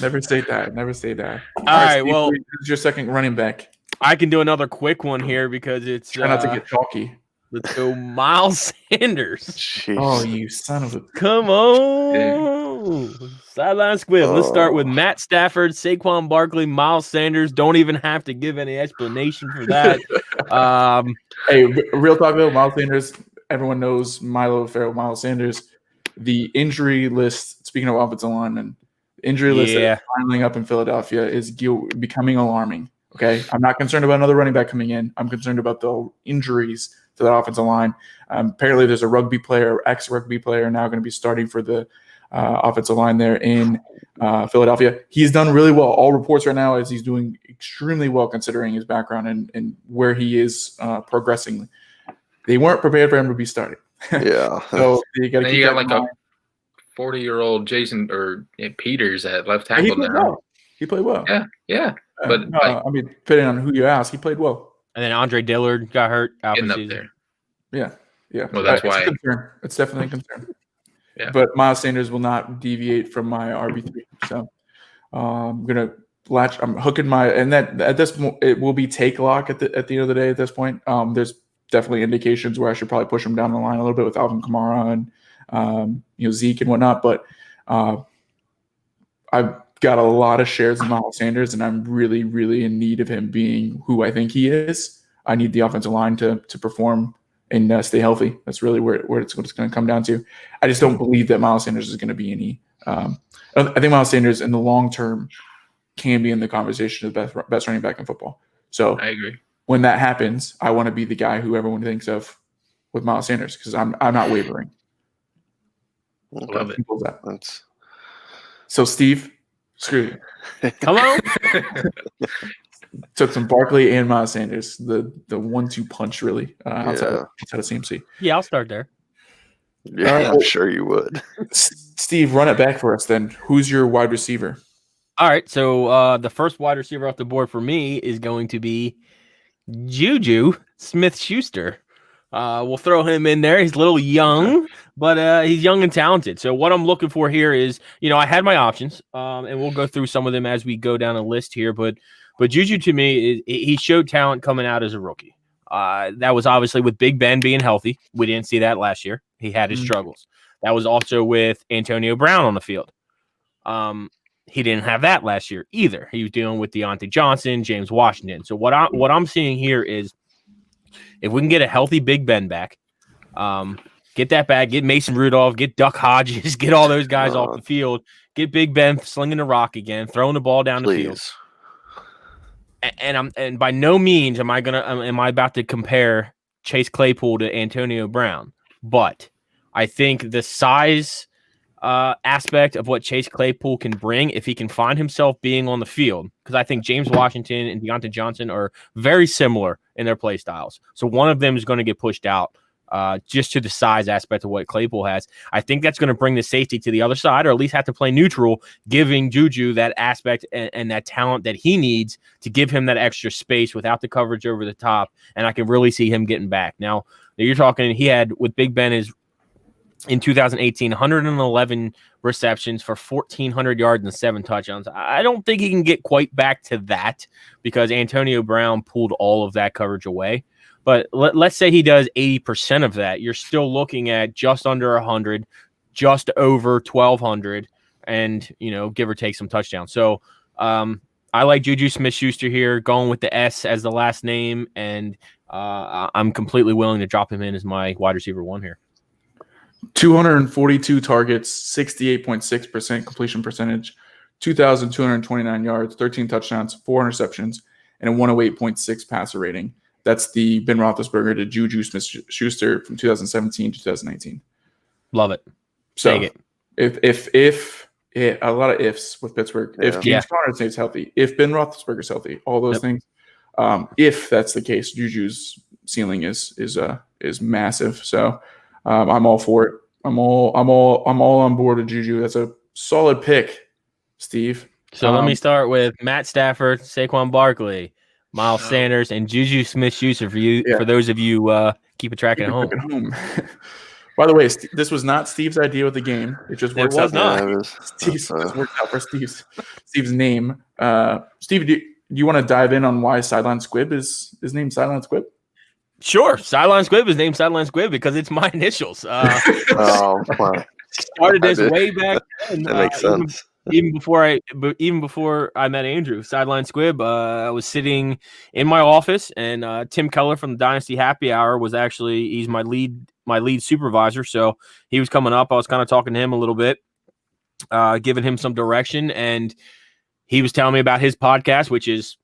Never say die. Never say die. All right. Steve, well, who's your second running back? I can do another quick one here because it's try not to get chalky. Let's go, Miles Sanders. Jeez. Oh, you son of a! Come on, sideline squib. Let's start with Matt Stafford, Saquon Barkley, Miles Sanders. Don't even have to give any explanation for that. Hey, real talk though, Miles Sanders. Everyone knows Milo affair with Miles Sanders. The injury list. Speaking of offensive linemen. Injury list that's piling up in Philadelphia is becoming alarming. Okay, I'm not concerned about another running back coming in. I'm concerned about the injuries to that offensive line. Apparently, there's a rugby player, ex-rugby player, now going to be starting for the offensive line there in Philadelphia. He's done really well. All reports right now is he's doing extremely well considering his background and where he is progressing. They weren't prepared for him to be starting. Yeah. So you got to keep that in mind. 40-year-old Jason Peters at left tackle now. He played well. Yeah. But depending on who you ask, he played well. And then Andre Dillard got hurt out getting of up there. Yeah. Well, that's why. It's definitely a concern. Yeah. But Miles Sanders will not deviate from my RB3. So I'm gonna latch. I'm hooking my and that at this point it will be take lock at the end of the day. At this point, there's definitely indications where I should probably push him down the line a little bit with Alvin Kamara and Zeke and whatnot, but I've got a lot of shares in Miles Sanders, and I'm really, really in need of him being who I think he is. I need the offensive line to perform and stay healthy. That's really where it's going to come down to. I just don't believe that Miles Sanders is going to be any. I think Miles Sanders in the long term can be in the conversation of the best running back in football. So I agree. when that happens, I want to be the guy who everyone thinks of with Miles Sanders because I'm not wavering. Love it. Simple as that. That's So Steve, screw you. Come on. Took some Barkley and Miles Sanders, the 1-2 punch really outside of CMC. Yeah, I'll start there. yeah, I'm sure you would. Steve, run it back for us then. Who's your wide receiver? All right, so the first wide receiver off the board for me is going to be Juju Smith-Schuster. We'll throw him in there. He's a little young, but he's young and talented. So what I'm looking for here is, I had my options, and we'll go through some of them as we go down a list here. But Juju, to me, he showed talent coming out as a rookie. That was obviously with Big Ben being healthy. We didn't see that last year. He had his struggles. That was also with Antonio Brown on the field. He didn't have that last year either. He was dealing with Deontay Johnson, James Washington. So what I'm seeing here is if we can get a healthy Big Ben back, get that back, get Mason Rudolph, get Duck Hodges, get all those guys off the field, get Big Ben slinging the rock again, throwing the ball down the field. And by no means am I about to compare Chase Claypool to Antonio Brown, but I think the size aspect of what Chase Claypool can bring, if he can find himself being on the field, because I think James Washington and Deontay Johnson are very similar in their play styles. So one of them is going to get pushed out just to the size aspect of what Claypool has. I think that's going to bring the safety to the other side, or at least have to play neutral, giving Juju that aspect and that talent that he needs to give him that extra space without the coverage over the top. And I can really see him getting back. Now, you're talking, he had with Big Ben in 2018, 111 receptions for 1,400 yards and 7 touchdowns. I don't think he can get quite back to that because Antonio Brown pulled all of that coverage away. But let's say he does 80% of that. You're still looking at just under 100, just over 1,200, and, give or take some touchdowns. So I like Juju Smith-Schuster here, going with the S as the last name, and I'm completely willing to drop him in as my wide receiver 1 here. 242 targets, 68.6% completion percentage, 2,229 yards, 13 touchdowns, 4 interceptions, and a 108.6 passer rating. That's the Ben Roethlisberger to Juju Smith-Schuster from 2017 to 2019. Love it. So take it. If a lot of ifs with Pittsburgh. If James Conner stays healthy, if Ben Roethlisberger's healthy, all those things. If that's the case, Juju's ceiling is massive. So I'm all for it. I'm all on board with Juju. That's a solid pick, Steve. So let me start with Matt Stafford, Saquon Barkley, Miles Sanders, and Juju Smith-Schuster for you. Yeah. For those of you keeping track at home. By the way, this was not Steve's idea with the game. It just worked out. It worked out for Steve's name. Steve, do you want to dive in on why Sideline Squib is named Sideline Squib? Sure. Sideline Squib is named Sideline Squib because it's my initials. Started this way back then. That makes sense. Even before I met Andrew, Sideline Squib, I was sitting in my office, and Tim Keller from the Dynasty Happy Hour he's my lead supervisor. So he was coming up. I was kind of talking to him a little bit, giving him some direction, and he was telling me about his podcast, which is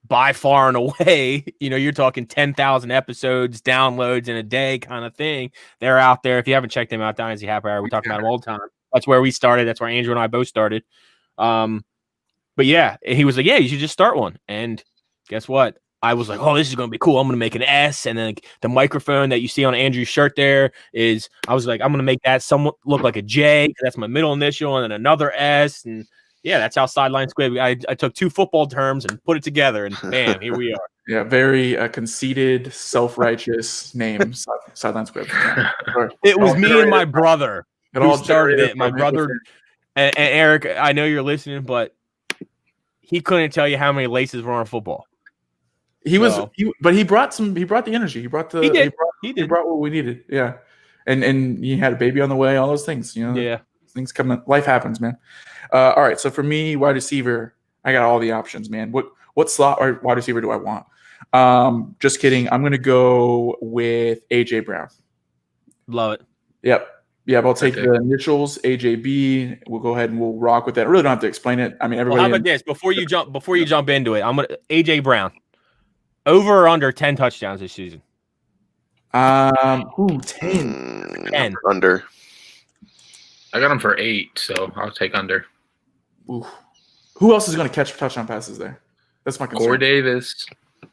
by far and away, you're talking 10,000 episodes, downloads in a day kind of thing. They're out there. If you haven't checked them out, Dynasty Happy Hour, we talk about them all the time. That's where we started. That's where Andrew and I both started. But yeah, he was like, yeah, you should just start one. And guess what? I was like, oh, this is going to be cool. I'm going to make an S. And then the microphone that you see on Andrew's shirt I was like, I'm going to make that somewhat look like a J. That's my middle initial, and then another S. And yeah, that's how Sideline Squib. I took 2 football terms and put it together, and bam, here we are. Yeah, very conceited, self-righteous name, Sideline Squib. Yeah. It was me and my brother who started it. My brother and Eric, I know you're listening, but he couldn't tell you how many laces were on football. But he brought the energy. He brought what we needed. Yeah, and he had a baby on the way. All those things, Yeah, things coming. Life happens, man. All right, so for me, wide receiver, I got all the options, man. What slot or wide receiver do I want? Just kidding. I'm gonna go with AJ Brown. Love it. Yep. Yeah, but I'll take the initials, AJB. We'll go ahead and we'll rock with that. I really don't have to explain it. I mean, everybody. Well, how about this? Before you jump into it, I'm gonna AJ Brown. Over or under 10 touchdowns this season? 10. 10. Under. I got him for 8, so I'll take under. Ooh. Who else is going to catch touchdown passes there? That's my concern.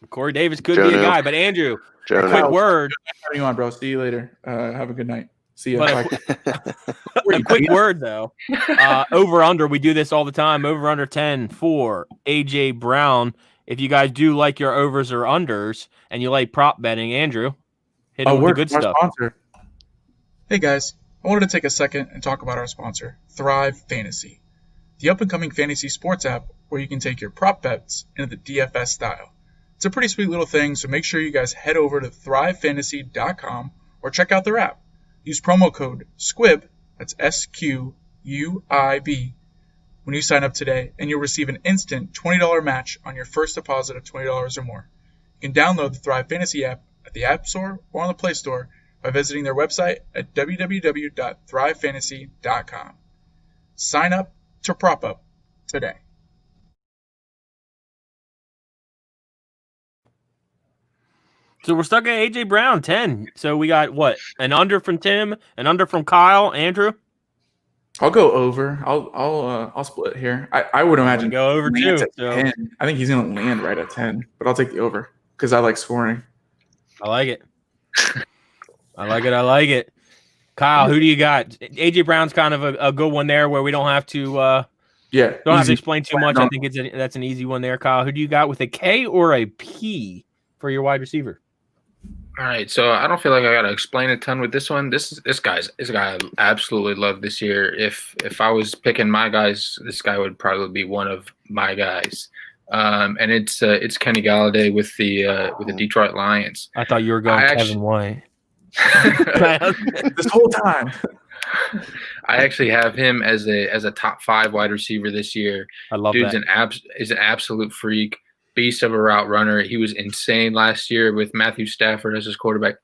Corey Davis could be a guy, but Andrew, a quick word. Having you on, bro. See you later. Have a good night. See you. A quick word though. Over under, we do this all the time. Over under 10 for AJ Brown. If you guys do like your overs or unders and you like prop betting, Andrew, hit him with the good stuff. Sponsor. Hey guys, I wanted to take a second and talk about our sponsor, Thrive Fantasy, the up-and-coming fantasy sports app where you can take your prop bets into the DFS style. It's a pretty sweet little thing, so make sure you guys head over to thrivefantasy.com or check out their app. Use promo code SQUIB, that's SQUIB, when you sign up today, and you'll receive an instant $20 match on your first deposit of $20 or more. You can download the Thrive Fantasy app at the App Store or on the Play Store by visiting their website at www.thrivefantasy.com. Sign up to prop up today. So we're stuck at AJ Brown 10. So we got what? An under from Tim, an under from Kyle, Andrew. I'll go over. I'll split here. I would imagine go over too. So. 10. I think he's going to land right at 10, but I'll take the over because I like scoring. I like it. I like it. Kyle, who do you got? AJ Brown's kind of a good one there where we don't have to don't have to explain too much. I think that's an easy one there. Kyle, who do you got with a K or a P for your wide receiver? All right, so I don't feel like I got to explain a ton with this one. This guy I absolutely love this year. If I was picking my guys, this guy would probably be one of my guys. And it's Kenny Gallaudet with the Detroit Lions. I thought you were going Kevin White. This whole time. I actually have him as a top 5 wide receiver this year. I love Dude's that. Is an absolute freak. Beast of a route runner. He was insane last year with Matthew Stafford as his quarterback.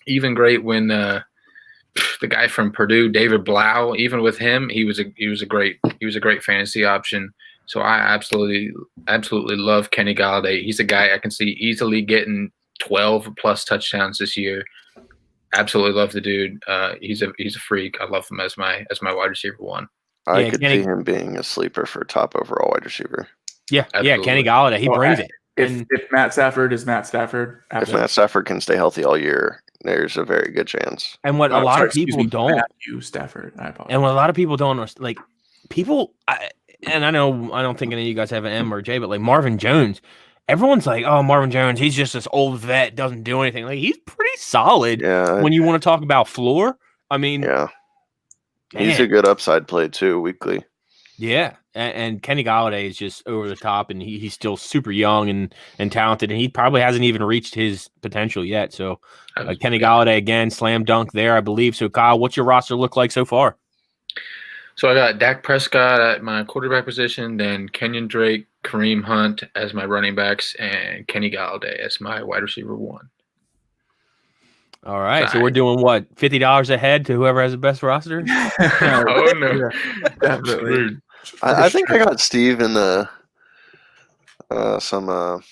Even great when the guy from Purdue, David Blau, even with him, he was a great fantasy option. So I absolutely love Kenny Gallaudet. He's a guy I can see easily getting 12 plus touchdowns this year. Absolutely love the dude. He's a freak. I love him as my wide receiver 1. I could see him being a sleeper for top overall wide receiver. Yeah, absolutely. Kenny Gallaudet, he brings it. If Matt Stafford is Matt Stafford, if Matt Stafford can stay healthy all year, there's a very good chance. And what a lot of people don't. Matthew Stafford, I apologize. And what a lot of people don't like, people. And I know I don't think any of you guys have an M or J, but like Marvin Jones, everyone's like, "Oh, Marvin Jones, he's just this old vet, doesn't do anything." Like he's pretty solid. Yeah. When you want to talk about floor, I mean, yeah, he's a good upside play too weekly. Yeah, and Kenny Gallaudet is just over the top, and he's still super young and talented, and he probably hasn't even reached his potential yet. So Kenny Gallaudet, again, slam dunk there, I believe. So, Kyle, what's your roster look like so far? So I got Dak Prescott at my quarterback position, then Kenyon Drake, Kareem Hunt as my running backs, and Kenny Gallaudet as my wide receiver 1. All right, so we're doing what, $50 ahead to whoever has the best roster? Oh, no. Definitely. I think I got Steve in the some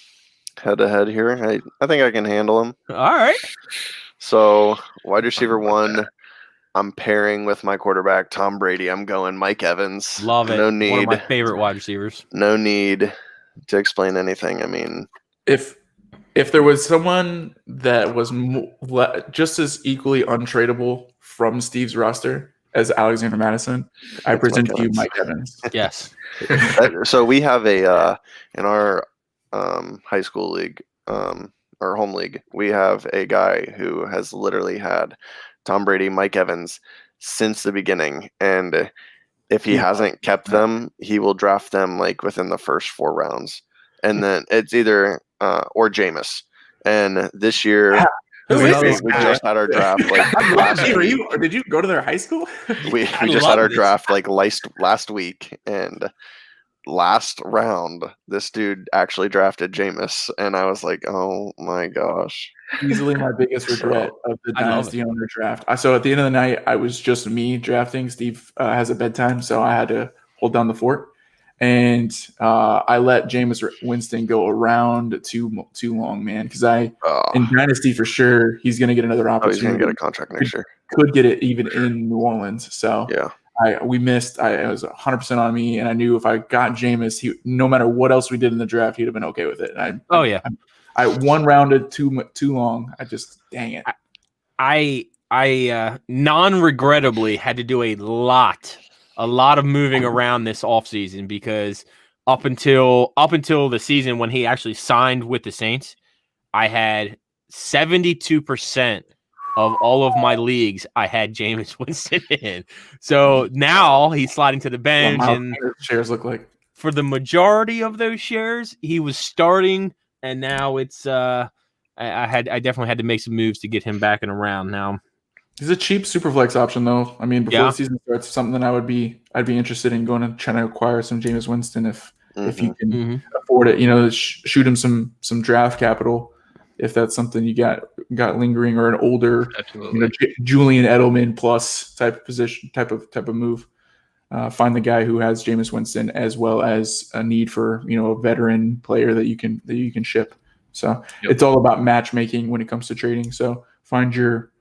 head-to-head here. I think I can handle him. All right. So, wide receiver 1, I'm pairing with my quarterback, Tom Brady. I'm going Mike Evans. Love it. No need. One of my favorite wide receivers. No need to explain anything. I mean, if there was someone that was just as equally untradeable from Steve's roster as Alexander Madison, I present to you Mike Evans. Yes. So we have a in our high school league, our home league, we have a guy who has literally had Tom Brady, Mike Evans since the beginning, and if he hasn't kept them, he will draft them like within the first 4 rounds, and then it's either or Jameis. And this year, we just had our draft like last week. Did you go to their high school? We just had our draft like last week, and last round, this dude actually drafted Jameis, and I was like, oh my gosh. Easily my biggest regret of the I love Dynasty owner draft. So at the end of the night, I was just me drafting. Steve has a bedtime, so I had to hold down the fort. And I let Jameis Winston go around too long, man, because in Dynasty for sure, he's going to get another opportunity. He's going to get a contract next year. Could get it even in New Orleans. So yeah. We missed. It was 100% on me, and I knew if I got Jameis, no matter what else we did in the draft, he'd have been okay with it. I one rounded too long. I just dang it. I non-regrettably had to do a lot of moving around this offseason because up until the season when he actually signed with the Saints, I had 72% of all of my leagues, I had Jameis Winston in. So now he's sliding to the bench, and shares look like for the majority of those shares, he was starting, and now it's I definitely had to make some moves to get him back and around now. He's a cheap super flex option, though. I mean, before the season starts, something that I'd be interested in going and trying to acquire some Jameis Winston if you can afford it. Shoot him some draft capital if that's something you got lingering, or an older, Julian Edelman plus type of move. Find the guy who has Jameis Winston as well as a need for a veteran player that you can ship. So it's all about matchmaking when it comes to trading. So find your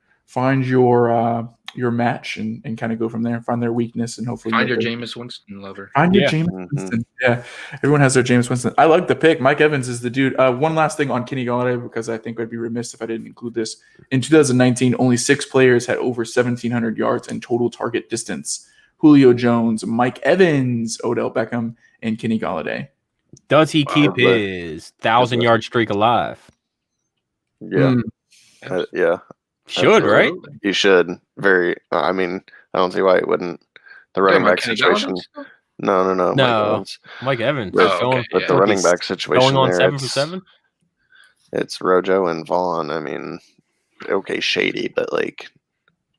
match and kind of go from there. Find their weakness and hopefully find your Jameis Winston lover. Find your Jameis Winston. Yeah, everyone has their Jameis Winston. I like the pick. Mike Evans is the dude. One last thing on Kenny Gallaudet, because I think I'd be remiss if I didn't include this. In 2019, only 6 players had over 1,700 yards and total target distance: Julio Jones, Mike Evans, Odell Beckham, and Kenny Gallaudet. Does he keep his 1,000-yard streak alive? Yeah. Yeah. Should, right? You should. I mean, I don't see why it wouldn't. The running back situation. No. Mike Evans. But the running back situation going on there, 7 for 7. It's Rojo and Vaughn. I mean, okay, Shady, but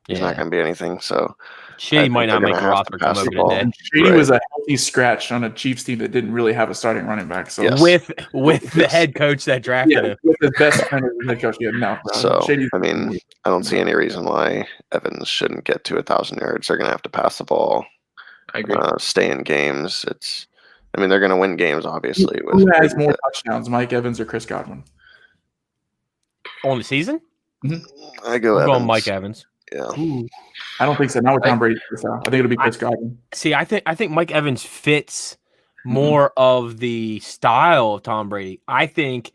he's not going to be anything. So Shady might not make a roster come over today. Shady was a healthy scratch on a Chiefs team that didn't really have a starting running back. So with the head coach that drafted him, with the best kind of head coach. So I mean, I don't see any reason why Evans shouldn't get to 1,000 yards. They're going to have to pass the ball. I agree. Stay in games. They're going to win games, obviously. Who has more touchdowns, Mike Evans or Chris Godwin? On the season? Mm-hmm. I go Evans. Going Mike Evans. Yeah. I don't think so. Not with Tom Brady. I think it'll be Chris Godwin. See, I think Mike Evans fits more of the style of Tom Brady. I think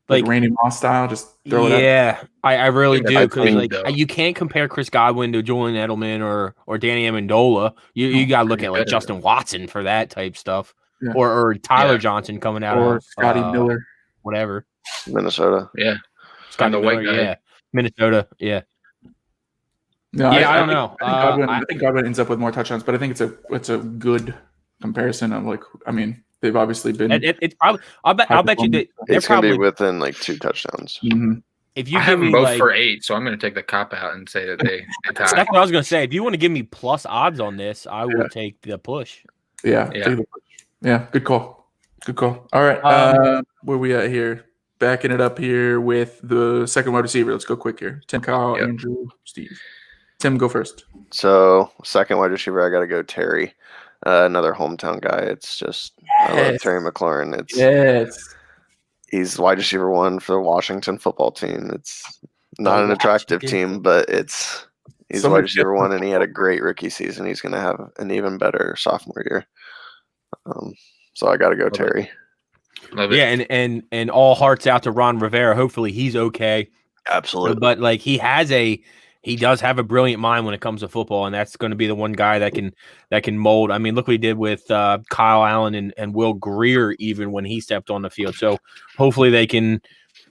like Randy Moss style, just throw it out. Yeah, I really do, because you can't compare Chris Godwin to Julian Edelman or Danny Amendola. You got to look at Justin Watson for that type stuff, or Tyler Johnson coming out or of Scotty Miller, whatever. Minnesota, Scotty White guy, Minnesota, No, I don't know. I think Godwin ends up with more touchdowns, but I think it's a good comparison of they've obviously been. It's probably. I'll bet you that it's going to be within 2 touchdowns. Mm-hmm. If you I have them both for 8, so I'm going to take the cop out and say that they tie. That's what I was going to say. If you want to give me plus odds on this, I will take the push. Yeah. Good call. All right, where we at here? Backing it up here with the second wide receiver. Let's go quick here. Tim, Kyle, Andrew, Steve. Tim, go first. So, second wide receiver, I got to go Terry, another hometown guy. It's just I love Terry McLaurin. He's wide receiver 1 for the Washington football team. It's not an attractive team, but he's wide receiver 1, and he had a great rookie season. He's going to have an even better sophomore year. So I got to go Terry. Love it. Yeah, and all hearts out to Ron Rivera. Hopefully he's okay. Absolutely. But he does have a brilliant mind when it comes to football, and that's going to be the one guy that can mold. I mean, look what he did with Kyle Allen and Will Grier even when he stepped on the field. So hopefully they can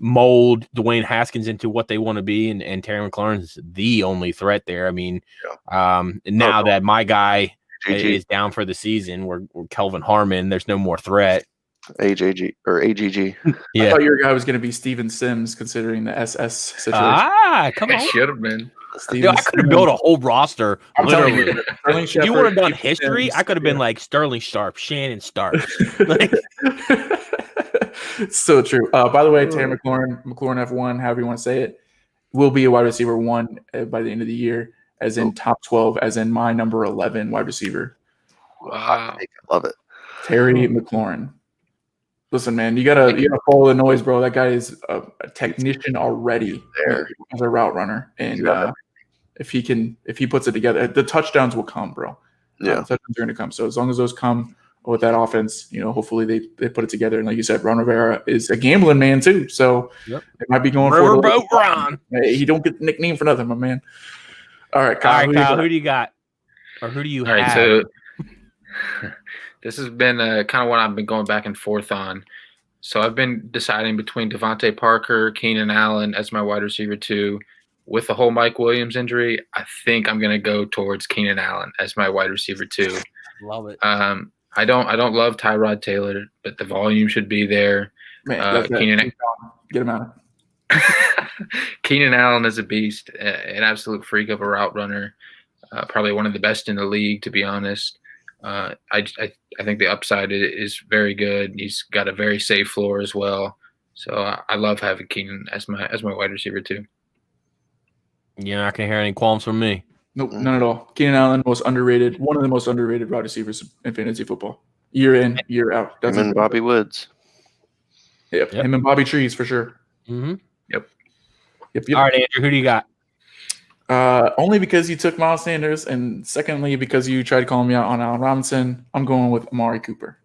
mold Dwayne Haskins into what they want to be, and Terry McLaurin's the only threat there. I mean, now that my guy is down for the season, we're Kelvin Harmon, there's no more threat. AGG. I thought your guy was going to be Steven Sims, considering the SS situation. Come on. It should have been. Dude, I could have built a whole roster. I'm telling Literally. you, Sterling If you Shepard, would have done Keith history, Sims, I could have been yeah. like Sterling Sharp, Shannon Stark. Like, So true. By the way, Terry McLaurin F1, however you want to say it, will be a wide receiver 1 by the end of the year, as in top 12, as in my number 11 wide receiver. Wow. I love it. Terry McLaurin. Listen, man, you gotta follow the noise, bro. That guy is a technician already There. as a route runner, and if he puts it together, the touchdowns will come, bro. Yeah. The touchdowns are going to come. So as long as those come with that offense, hopefully they put it together. And like you said, Ron Rivera is a gambling man too, so they might be going for it. Riverboat Ron. Hey, he don't get the nickname for nothing, my man. All right, All Kyle. right, Kyle, who do you got? Or who do you All right, have? so this has been kind of what I've been going back and forth on. So I've been deciding between Devontae Parker, Keenan Allen as my wide receiver 2. With the whole Mike Williams injury, I think I'm going to go towards Keenan Allen as my wide receiver 2. Love it. I don't love Tyrod Taylor, but the volume should be there. Man, get him out. Keenan Allen is a beast, an absolute freak of a route runner, probably one of the best in the league, to be honest. I think the upside is very good. He's got a very safe floor as well. So I love having Keenan as my wide receiver 2. You're not going to hear any qualms from me. Nope, none at all. Keenan Allen, one of the most underrated wide receivers in fantasy football. Year in, year out. Him and Bobby Woods. Yep. Him and Bobby Trees for sure. Mm-hmm. Yep. All right, Andrew, who do you got? Only because you took Miles Sanders, and secondly because you tried calling me out on Allen Robinson, I'm going with Omari Cooper.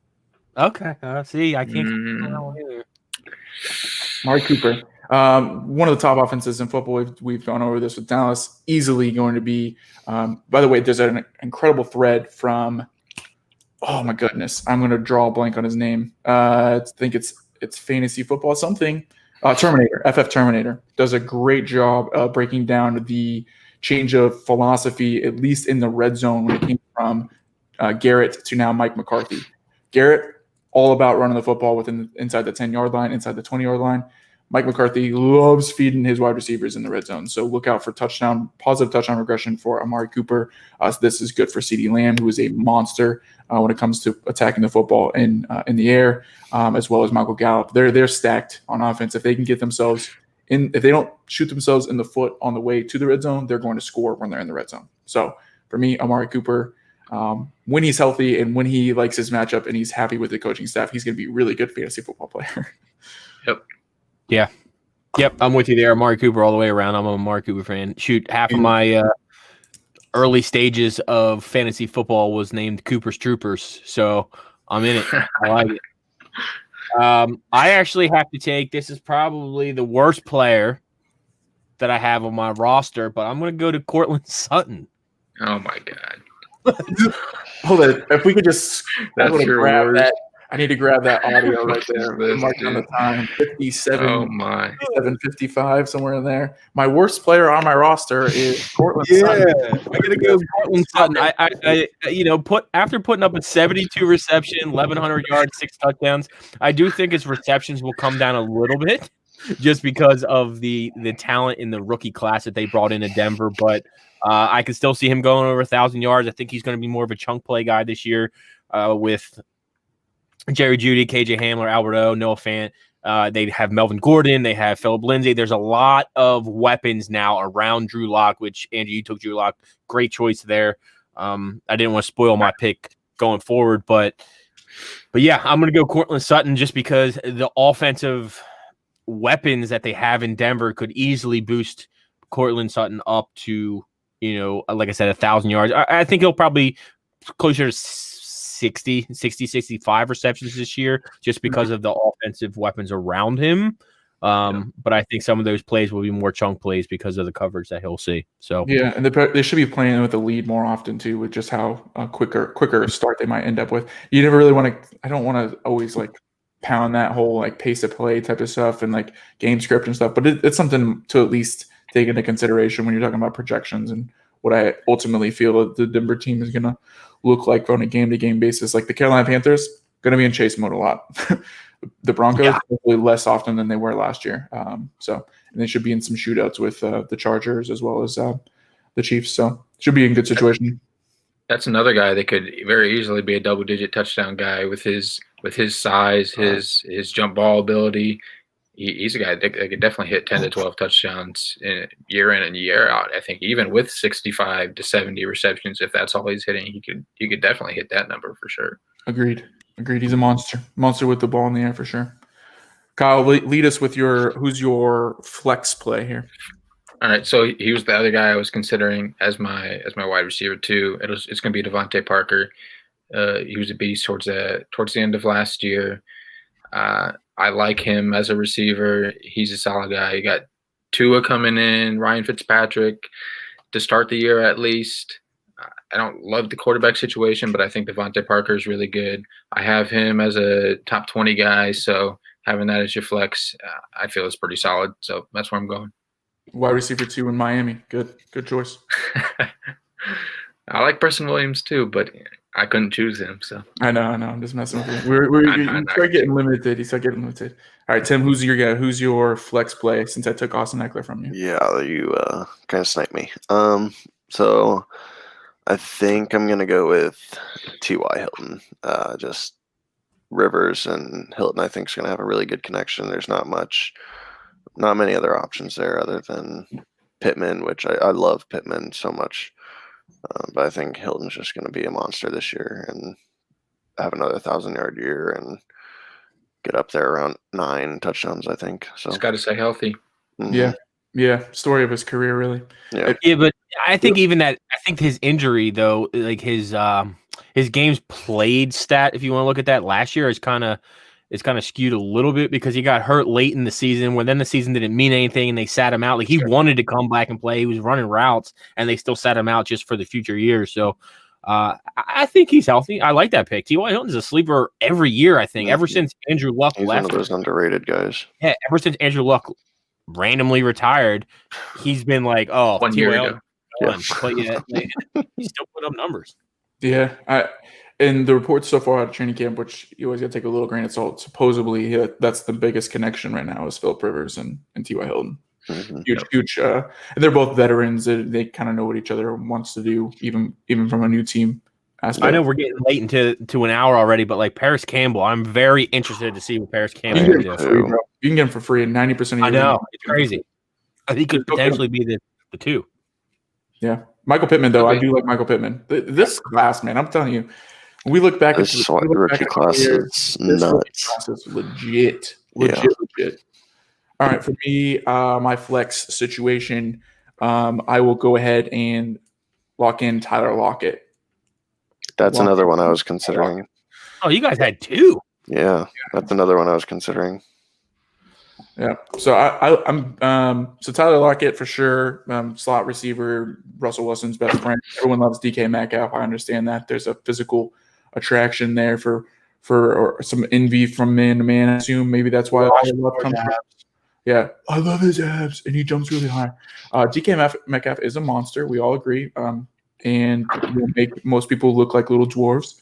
Okay. See, I can't. Either. Amari Cooper. One of the top offenses in football. We've gone over this with Dallas. Easily going to be. By the way, there's an incredible thread from. Oh my goodness, I'm going to draw a blank on his name. I think it's fantasy football something. Terminator, FF Terminator does a great job breaking down the change of philosophy, at least in the red zone, when it came from Garrett to now Mike McCarthy. Garrett, all about running the football inside the 10-yard line, inside the 20-yard line. Mike McCarthy loves feeding his wide receivers in the red zone. So look out for positive touchdown regression for Amari Cooper. So this is good for CeeDee Lamb, who is a monster when it comes to attacking the football in the air, as well as Michael Gallup. They're stacked on offense. If they can get themselves if they don't shoot themselves in the foot on the way to the red zone, they're going to score when they're in the red zone. So for me, Amari Cooper, when he's healthy and when he likes his matchup and he's happy with the coaching staff, he's going to be a really good fantasy football player. Yep. Yeah. Yep, I'm with you there. Amari Cooper all the way around. I'm a Amari Cooper fan. Shoot, half of my early stages of fantasy football was named Cooper's Troopers, so I'm in it. I like it. I actually have to take – this is probably the worst player that I have on my roster, but I'm going to go to Cortland Sutton. Oh, my God. Hold on. If we could just That's your grab worst. that. I need to grab that audio right there. Mark on the time. 57, Oh, my. 57:55, somewhere in there. My worst player on my roster is Cortland Sutton. I'm gonna go Cortland Sutton. I after putting up a 72 reception, 1,100 yards, 6 touchdowns, I do think his receptions will come down a little bit, just because of the talent in the rookie class that they brought into Denver. But I can still see him going over 1,000 yards. I think he's going to be more of a chunk play guy this year with Jerry Jeudy, KJ Hamler, Albert O, Noah Fant. They have Melvin Gordon. They have Phillip Lindsay. There's a lot of weapons now around Drew Lock, which, Andrew, you took Drew Lock. Great choice there. I didn't want to spoil my pick going forward, but yeah, I'm going to go Cortland Sutton just because the offensive weapons that they have in Denver could easily boost Cortland Sutton up to, like I said, 1,000 yards. I think he'll probably closer to 65 receptions this year just because of the offensive weapons around him. But I think some of those plays will be more chunk plays because of the coverage that he'll see. So yeah, and they should be playing with the lead more often too, with just how quicker start they might end up with. You never really want to. I don't want to always like pound that whole like pace of play type of stuff and like game script and stuff, but it's something to at least take into consideration when you're talking about projections and what I ultimately feel that the Denver team is going to look like on a game-to-game basis. Like the Carolina Panthers, going to be in chase mode a lot. The Broncos, hopefully less often than they were last year. And they should be in some shootouts with the Chargers as well as the Chiefs. So should be in good situation. That's another guy that could very easily be a double-digit touchdown guy with his size, his jump ball ability. He's a guy that could definitely hit 10 to 12 touchdowns year in and year out. I think even with 65 to 70 receptions, if that's all he's hitting, he could definitely hit that number for sure. Agreed. He's a monster with the ball in the air for sure. Kyle, lead us with who's your flex play here? All right, so he was the other guy I was considering as my wide receiver too. It's going to be Devontae Parker. He was a beast towards the end of last year. I like him as a receiver. He's a solid guy. You got Tua coming in, Ryan Fitzpatrick to start the year at least. I don't love the quarterback situation, but I think Devontae Parker is really good. I have him as a top 20 guy, so having that as your flex, I feel is pretty solid. So that's where I'm going. Wide receiver 2 in Miami. Good choice. I like Preston Williams too, but I couldn't choose him. So I know. I'm just messing with you. You start getting limited. All right, Tim, who's your guy? Who's your flex play? Since I took Austin Eckler from you. Yeah, you kind of sniped me. So I think I'm gonna go with T.Y. Hilton. Just Rivers and Hilton, I think, is gonna have a really good connection. There's not many other options there other than Pittman, which I love Pittman so much. But I think Hilton's just going to be a monster this year and have another 1,000-yard year and get up there around 9 touchdowns, I think. So just got to stay healthy. Mm-hmm. Yeah. Story of his career, really. Yeah, but I think his injury though, like his games played stat, if you want to look at that last year, is kind of skewed a little bit because he got hurt late in the season when then the season didn't mean anything and they sat him out. Like he wanted to come back and play. He was running routes and they still sat him out just for the future years. So I think he's healthy. I like that pick. T.Y. Hilton's a sleeper every year, I think, ever since Andrew Luck he's left. One of those underrated guys. Yeah, ever since Andrew Luck randomly retired, he's been like, 1 year ago. But he still put up numbers. Yeah. And the reports so far out of training camp, which you always got to take a little grain of salt, supposedly that's the biggest connection right now is Philip Rivers and T.Y. Hilton. Mm-hmm. Huge. And they're both veterans. They kind of know what each other wants to do, even from a new team aspect. I know we're getting late into an hour already, but like Paris Campbell, I'm very interested to see what Paris Campbell can do. You can get him for free, and 90% of your I know. It's crazy. He could potentially be the 2. Yeah. Michael Pittman, though. I do like Michael Pittman. This class, man, I'm telling you. When we look back at this rookie class is nuts. Class is legit. All right, for me, my flex situation, I will go ahead and lock in Tyler Lockett. That's another one I was considering. Oh, you guys had 2. Yeah, that's another one I was considering. Yeah, so I'm so Tyler Lockett for sure, slot receiver, Russell Wilson's best friend. Everyone loves DK Metcalf. I understand that there's a physical attraction there for some envy from man to man. I assume maybe that's why I love comes from. Yeah, I love his abs, and he jumps really high. DK Metcalf is a monster. We all agree, and will make most people look like little dwarves.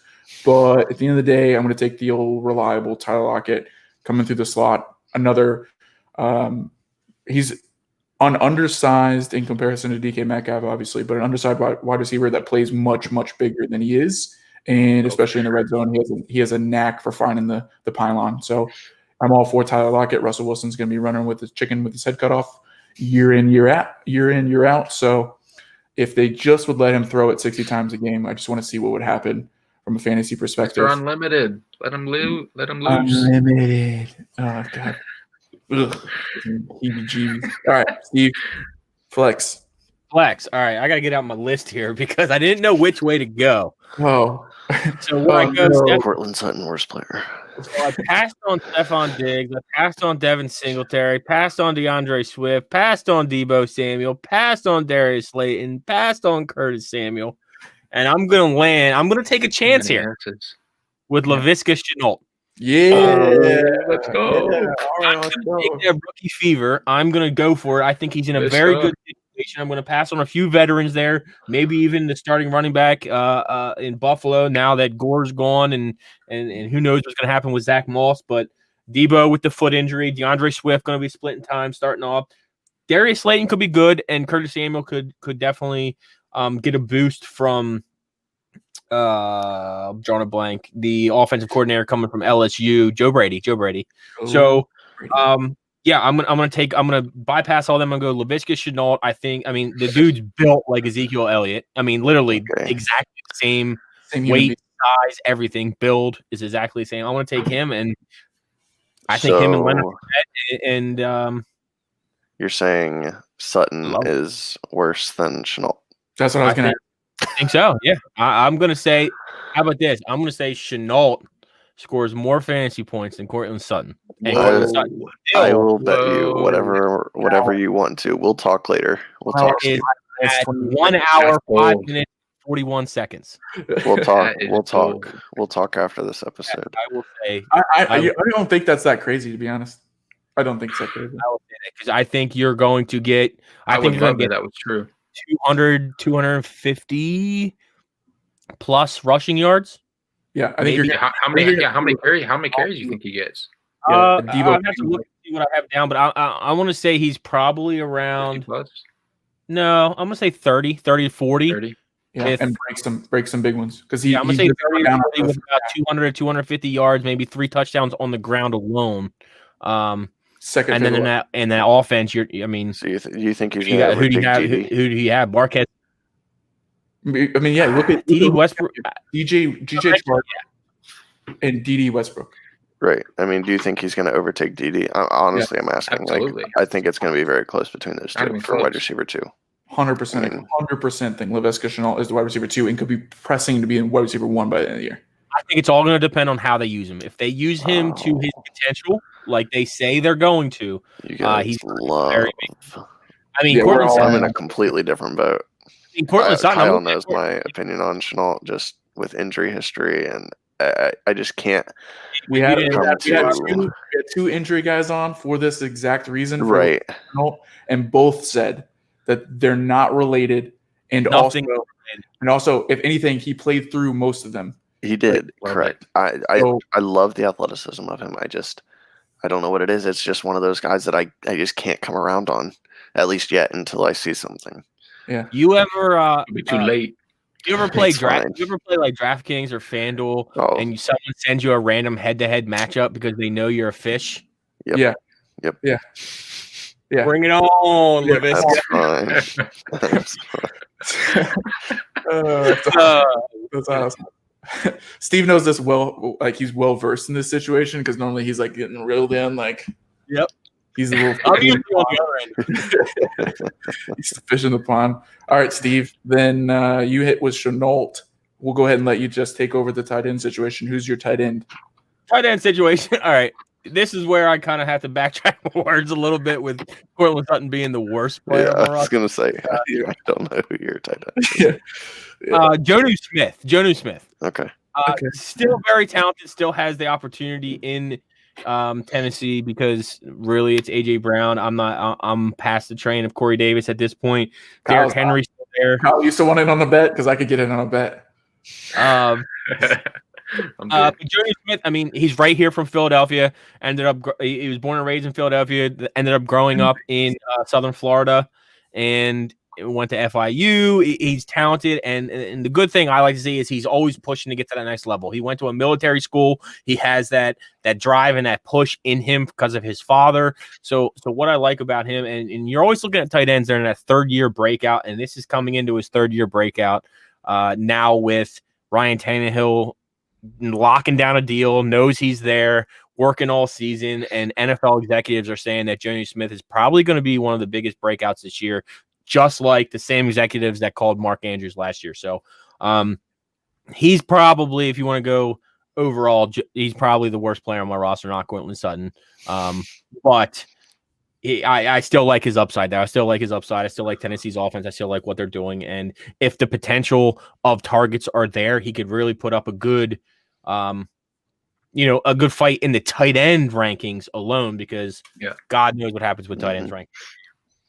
But at the end of the day, I'm going to take the old reliable Tyler Lockett coming through the slot. Another, he's undersized in comparison to DK Metcalf, obviously, but an undersized wide receiver that plays much, much bigger than he is. And especially in the red zone, he has a knack for finding the pylon. So I'm all for Tyler Lockett. Russell Wilson's going to be running with his chicken with his head cut off year in, year out. So if they just would let him throw it 60 times a game, I just want to see what would happen from a fantasy perspective. They're unlimited. Let him loose. Unlimited. Oh, God. Ugh. Heebie-jeebies. All right, Steve. Flex. All right, I got to get out my list here because I didn't know which way to go. Oh. So where I go, Cortland Sutton, worst player. So I passed on Stephon Diggs. I passed on Devin Singletary. Passed on DeAndre Swift. Passed on Deebo Samuel. Passed on Darius Slayton. Passed on Curtis Samuel. And I'm going to take a chance here with Laviska Shenault. Let's go. Yeah. All right, let's go. Take that rookie fever. I'm going to go for it. I think he's in a very good situation. I'm going to pass on a few veterans there, maybe even the starting running back in Buffalo now that Gore's gone, and who knows what's going to happen with Zach Moss. But Debo with the foot injury, DeAndre Swift going to be splitting time starting off. Darius Slayton could be good, and Curtis Samuel could definitely get a boost from drawing a blank, the offensive coordinator coming from LSU, Joe Brady. So yeah, I'm gonna bypass all them and go Laviska Shenault. I mean, the dude's built like Ezekiel Elliott. I mean, literally exactly the same weight, size, everything. Build is exactly the same. I want to take him, and I think him and Leonard and you're saying Sutton is worse than Shenault. That's what I was going to I think so, yeah. I'm going to say, how about this? I'm going to say Shenault scores more fantasy points than Cortland Sutton. And Cortland Sutton I will bet you whatever you want to. We'll talk later. We'll talk. At 1 hour, 5 minutes, 41 seconds. We'll talk. We'll talk after this episode. I will say. I don't think that's that crazy, to be honest. I don't think it's that crazy. I will say that because I think you're going to get. I think you're going to get that was true. 200, 250 plus rushing yards. Yeah, I think you're. How many carries do you think he gets? I have to look and see what I have down, but I want to say he's probably around. No, I'm gonna say 30 to 40. 30. Yeah, and break some big ones because I'm gonna say 30 to 40 with about 200 to 250 yards, maybe 3 touchdowns on the ground alone. Second, and then in that offense, so you think he's who do you have? Marquez. I mean, yeah. Look at D.D. Westbrook, DJ Chark, and D.D. Westbrook. Right. I mean, do you think he's going to overtake D.D.? Honestly, I'm asking. Absolutely. I think it's going to be very close between those two for wide receiver 2. 100%. 100% think Laviska Shenault is the wide receiver 2 and could be pressing to be in wide receiver 1 by the end of the year. I think it's all going to depend on how they use him. If they use him to his potential, like they say they're going to, he's very big. I mean, Cortland Sutton, I'm in a completely different boat. Cortland Sutton, Kyle knows my opinion on Shenault just with injury history, and I just can't. We had 2 injury guys on for this exact reason, right? And both said that they're not related, and also, if anything, he played through most of them. He did, correct. I love the athleticism of him. I don't know what it is. It's just one of those guys that I just can't come around on, at least yet, until I see something. Yeah. You ever it'll be too late. You ever play You ever play like DraftKings or FanDuel, and someone sends you a random head-to-head matchup because they know you're a fish? Yep. Yeah. Yep. Yeah. Yeah. Bring it on, Levis. That's fine. That's awesome. Steve knows this well. Like he's well versed in this situation because normally he's like getting reeled in. Like, yep. He's a little. He's the fish in the pond. All right, Steve. Then you hit with Shenault. We'll go ahead and let you just take over the tight end situation. Who's your tight end? Tight end situation. All right. This is where I kind of have to backtrack my words a little bit with Cortland Sutton being the worst player. Yeah, I was going to say, I don't know who your tight end is. Jonnu Smith. Okay. Still very talented. Still has the opportunity in Tennessee because really it's AJ Brown. I'm past the train of Corey Davis at this point. Derrick Henry's still there. Kyle used to want in on a bet because I could get in on a bet. Jonnu Smith, I mean, he's right here from Philadelphia. He was born and raised in Philadelphia. Ended up growing up in Southern Florida, and went to FIU. He's talented, and the good thing I like to see is he's always pushing to get to that next level. He went to a military school. He has that drive and that push in him because of his father. So what I like about him, and you're always looking at tight ends, they're in that third-year breakout, and this is coming into his third-year breakout now with Ryan Tannehill locking down a deal, knows he's there, working all season, and NFL executives are saying that Jonnu Smith is probably going to be one of the biggest breakouts this year, just like the same executives that called Mark Andrews last year. So he's probably, if you want to go overall, he's probably the worst player on my roster, not Cortland Sutton. But I still like his upside there. I still like his upside. I still like Tennessee's offense. I still like what they're doing. And if the potential of targets are there, he could really put up a good fight in the tight end rankings alone because God knows what happens with tight ends rankings.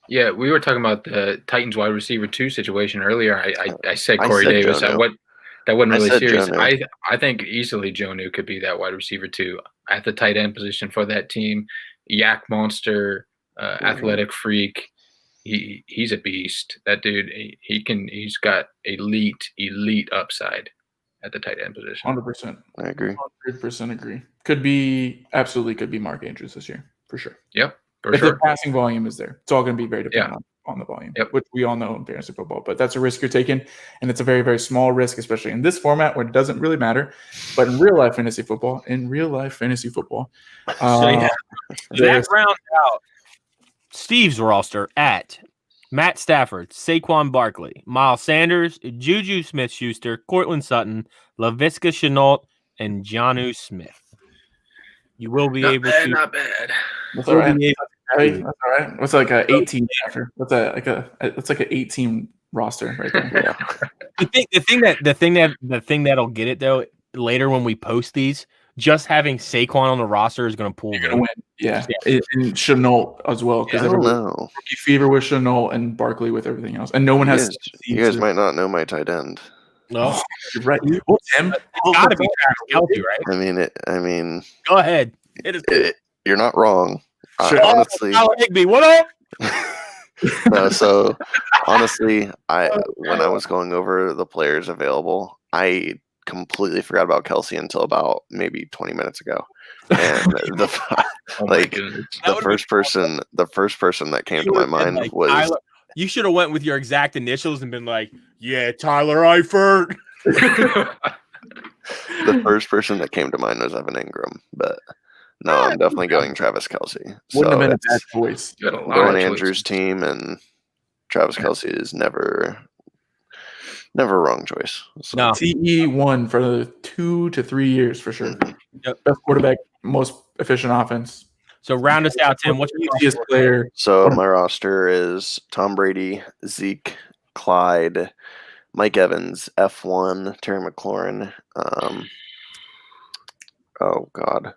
Yeah, we were talking about the Titans wide receiver 2 situation earlier. I said Corey Davis. That wasn't really serious. I think easily Jonnu could be that wide receiver 2 at the tight end position for that team. Yak monster, athletic freak. He's a beast. That dude, he's got elite upside at the tight end position. 100%. I agree. 100% agree. Could be Mark Andrews this year for sure. Yep, for If sure. the passing volume is there, it's all going to be very dependent on the volume, which we all know in fantasy football. But that's a risk you're taking, and it's a very, very small risk, especially in this format where it doesn't really matter. But in real life fantasy football, that rounds out Steve's roster at Matt Stafford, Saquon Barkley, Miles Sanders, Juju Smith-Schuster, Cortland Sutton, Laviska Shenault, and Jonnu Smith. You will be able to. Not bad. That's all right. That's all right. What's like an 18 after? What's like an 18 roster right there. Yeah. The thing that'll get it though later when we post these, just having Saquon on the roster is going to pull votes. Yeah, and Shenault as well because I don't know. Rookie fever with Shenault and Barkley with everything else, and no one has. You guys might not know my tight end. No, you're right. Well, Tim, it's got to be Travis Kelce, right? I mean. Go ahead. You're not wrong. Sure. Honestly, Higby, what up? No, so honestly, when I was going over the players available, I completely forgot about Kelce until about maybe 20 minutes ago. And the first person that came to my mind was Tyler. You should have went with your exact initials and been like, "Yeah, Tyler Eifert." The first person that came to mind was Evan Ingram, but no, I'm definitely going Travis Kelce. Wouldn't have been a bad choice. Going Andrew's team and Travis Kelce is never a wrong choice. So. No. TE1 for 2 to 3 years for sure. Yep. Best quarterback, most efficient offense. So round us out, Tim. What's your easiest player? So my roster is Tom Brady, Zeke, Clyde, Mike Evans, F1, Terry McLaurin. Oh God,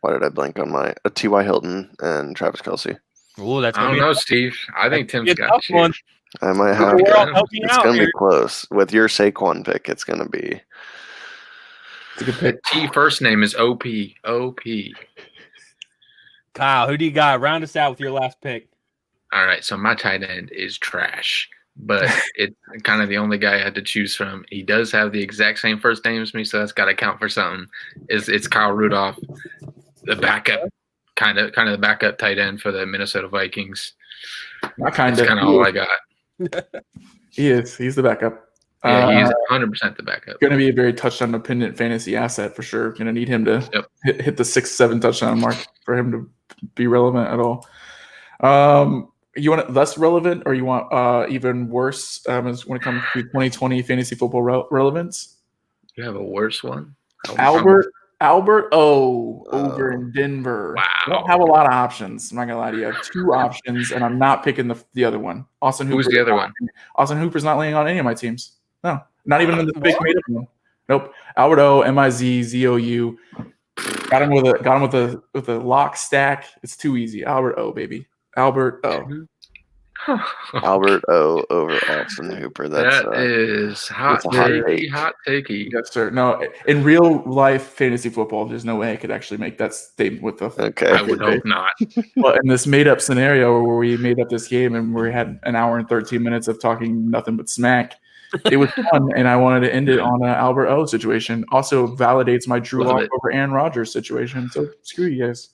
why did I blank on my T.Y. Hilton and Travis Kelce? Oh, that's. I don't know, Steve. I think Tim's got one. I might have. It's going to be close with your Saquon pick. It's going to be. It's a good pick. T first name is OP. Kyle, who do you got? Round us out with your last pick. All right, so my tight end is trash, but it's kind of the only guy I had to choose from. He does have the exact same first name as me, so that's got to count for something. It's Kyle Rudolph, the backup, kind of the backup tight end for the Minnesota Vikings. That's kind of all I got. He is. He's the backup. Yeah, he's 100% the backup. Going to be a very touchdown-dependent fantasy asset for sure. Going to need him to hit the 6-7 touchdown mark for him to be relevant at all. You want it less relevant, or you want even worse when it comes to 2020 fantasy football relevance? You have a worse one? Albert over in Denver. Wow. I don't have a lot of options. I'm not going to lie to you. I have 2 options, and I'm not picking the other one. Austin Hooper. Who's the other one? Austin Hooper's not laying on any of my teams. No, not even in the big made-up one. Nope. Albert O, M-I-Z-Z-O-U. Got him with a lock stack. It's too easy. Albert O, baby. Albert O. Albert O over Austin Hooper. That is hot takey. Yes, sir. No, in real life fantasy football, there's no way I could actually make that statement with the. Okay. I would hope not. Well, in this made up scenario where we made up this game and we had an hour and 13 minutes of talking nothing but smack, it was fun, and I wanted to end it on an Albert O situation. Also validates my Drew Lock over Aaron Rodgers situation. So screw you guys.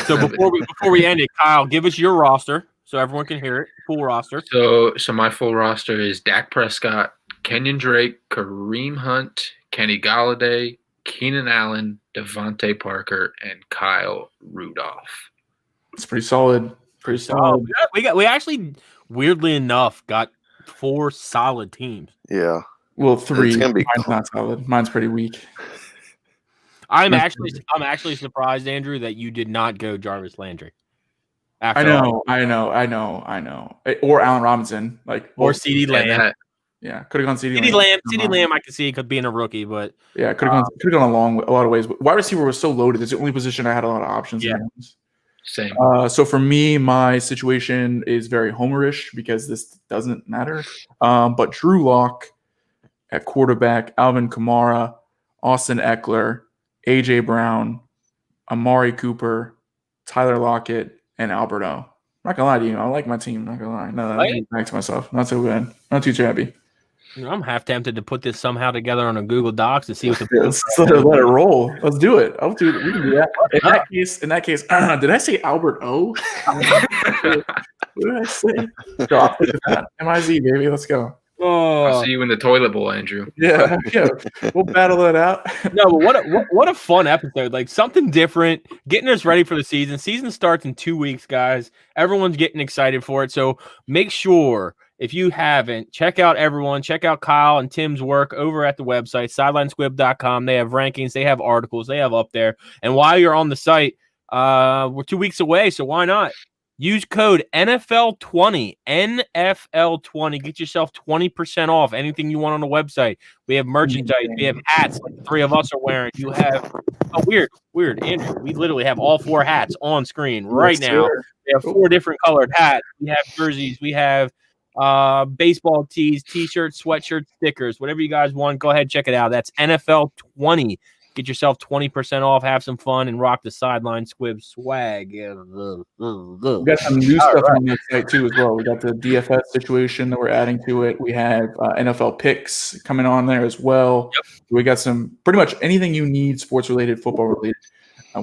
So before we end it, Kyle, give us your roster so everyone can hear it. Full roster. So my full roster is Dak Prescott, Kenyon Drake, Kareem Hunt, Kenny Gallaudet, Keenan Allen, Devontae Parker, and Kyle Rudolph. It's pretty solid. We actually, weirdly enough, got 4 solid teams. Yeah. Well, 3. It's gonna be Mine's not solid. Mine's pretty weak. I'm actually surprised, Andrew, that you did not go Jarvis Landry. I know. Or Allen Robinson, or CeeDee Lamb. Yeah, could have gone CeeDee Lamb. CeeDee Lamb, I could see because being a rookie, but yeah, could have gone a lot of ways. But wide receiver was so loaded; it's the only position I had a lot of options. Yeah. in. Same. So for me, my situation is very homerish because this doesn't matter. But Drew Lock at quarterback, Alvin Kamara, Austin Eckler, AJ Brown, Omari Cooper, Tyler Lockett, and Albert O. not gonna lie to you. I like my team. Not gonna lie. No, I'm getting back to myself. Not so good. Not too happy. I'm half tempted to put this somehow together on a Google Docs to see what the Let's let it roll. Let's do it. We can do that. In that case, did I say Albert O? What did I say? Drop that. MIZ, baby. Let's go. Oh, I'll see you in the toilet bowl, Andrew. Yeah. We'll battle that out. No, but what a fun episode. Like something different, getting us ready for the season. Season starts in 2 weeks, guys. Everyone's getting excited for it. So make sure, if you haven't, check out Kyle and Tim's work over at the website, sidelinesquib.com. They have rankings, they have articles, they have up there. And while you're on the site, we're 2 weeks away, so why not? Use code NFL20, NFL20. Get yourself 20% off anything you want on the website. We have merchandise. We have hats like the three of us are wearing. You have weird, Andrew. We literally have all 4 hats on screen right now. We have 4 different colored hats. We have jerseys. We have baseball tees, t-shirts, sweatshirts, stickers, whatever you guys want. Go ahead, check it out. That's NFL20. Get yourself 20% off, have some fun, and rock the Sideline Squib swag. We got some new stuff on that site too as well. We got the DFS situation that we're adding to it. We have NFL picks coming on there as well. Yep. We got some pretty much anything you need sports-related, football-related.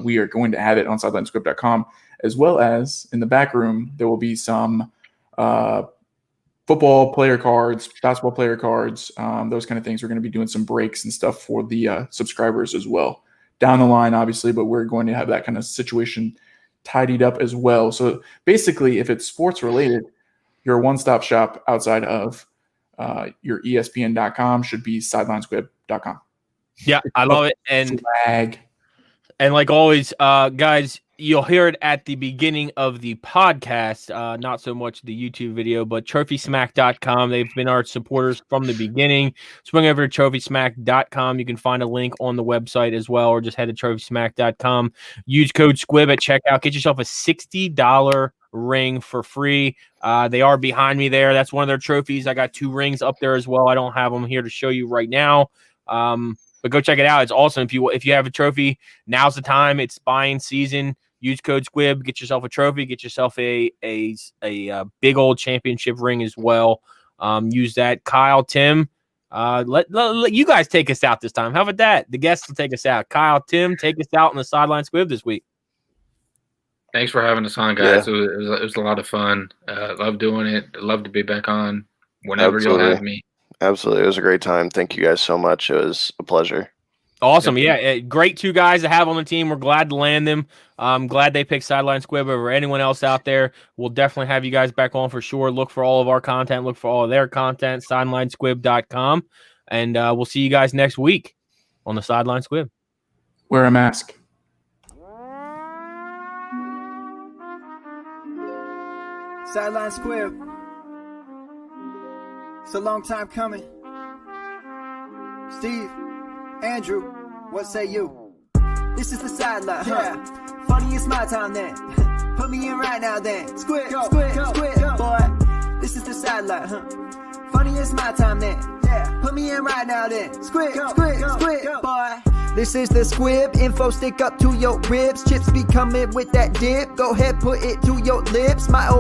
We are going to have it on sidelinesquib.com, as well as in the back room, there will be some football player cards, basketball player cards, those kind of things. We're going to be doing some breaks and stuff for the subscribers as well down the line, obviously, but we're going to have that kind of situation tidied up as well. So basically, if it's sports related, your one-stop shop outside of your ESPN.com should be sidelinesquib.com. Yeah, I love it. And swag. And like always, guys, you'll hear it at the beginning of the podcast, not so much the YouTube video, but TrophySmack.com. They've been our supporters from the beginning. Swing over to TrophySmack.com. You can find a link on the website as well, or just head to TrophySmack.com. Use code SQUIB at checkout. Get yourself a $60 ring for free. They are behind me there. That's one of their trophies. I got 2 rings up there as well. I don't have them here to show you right now. But go check it out. It's awesome. If you have a trophy, now's the time. It's buying season. Use code SQUIB. Get yourself a trophy. Get yourself a big old championship ring as well. Use that. Kyle, Tim, let you guys take us out this time. How about that? The guests will take us out. Kyle, Tim, take us out on the Sideline Squib this week. Thanks for having us on, guys. Yeah. It was a lot of fun. Love doing it. Love to be back on whenever you'll have me. Absolutely. It was a great time. Thank you guys so much. It was a pleasure. Awesome. Yeah. Great 2 guys to have on the team. We're glad to land them. I'm glad they picked Sideline Squib over anyone else out there. We'll definitely have you guys back on for sure. Look for all of our content. Look for all of their content. SidelineSquib.com. And we'll see you guys next week on the Sideline Squib. Wear a mask. Sideline Squib. It's a long time coming. Steve, Andrew, what say you? This is the sideline, yeah. Funny, it's my time then. Put me in right now then. Squib, boy. This is the sideline, Funny, it's my time then. Yeah. Put me in right now then. Squib, boy. This is the Squib, info stick up to your ribs. Chips be coming with that dip. Go ahead, put it to your lips. My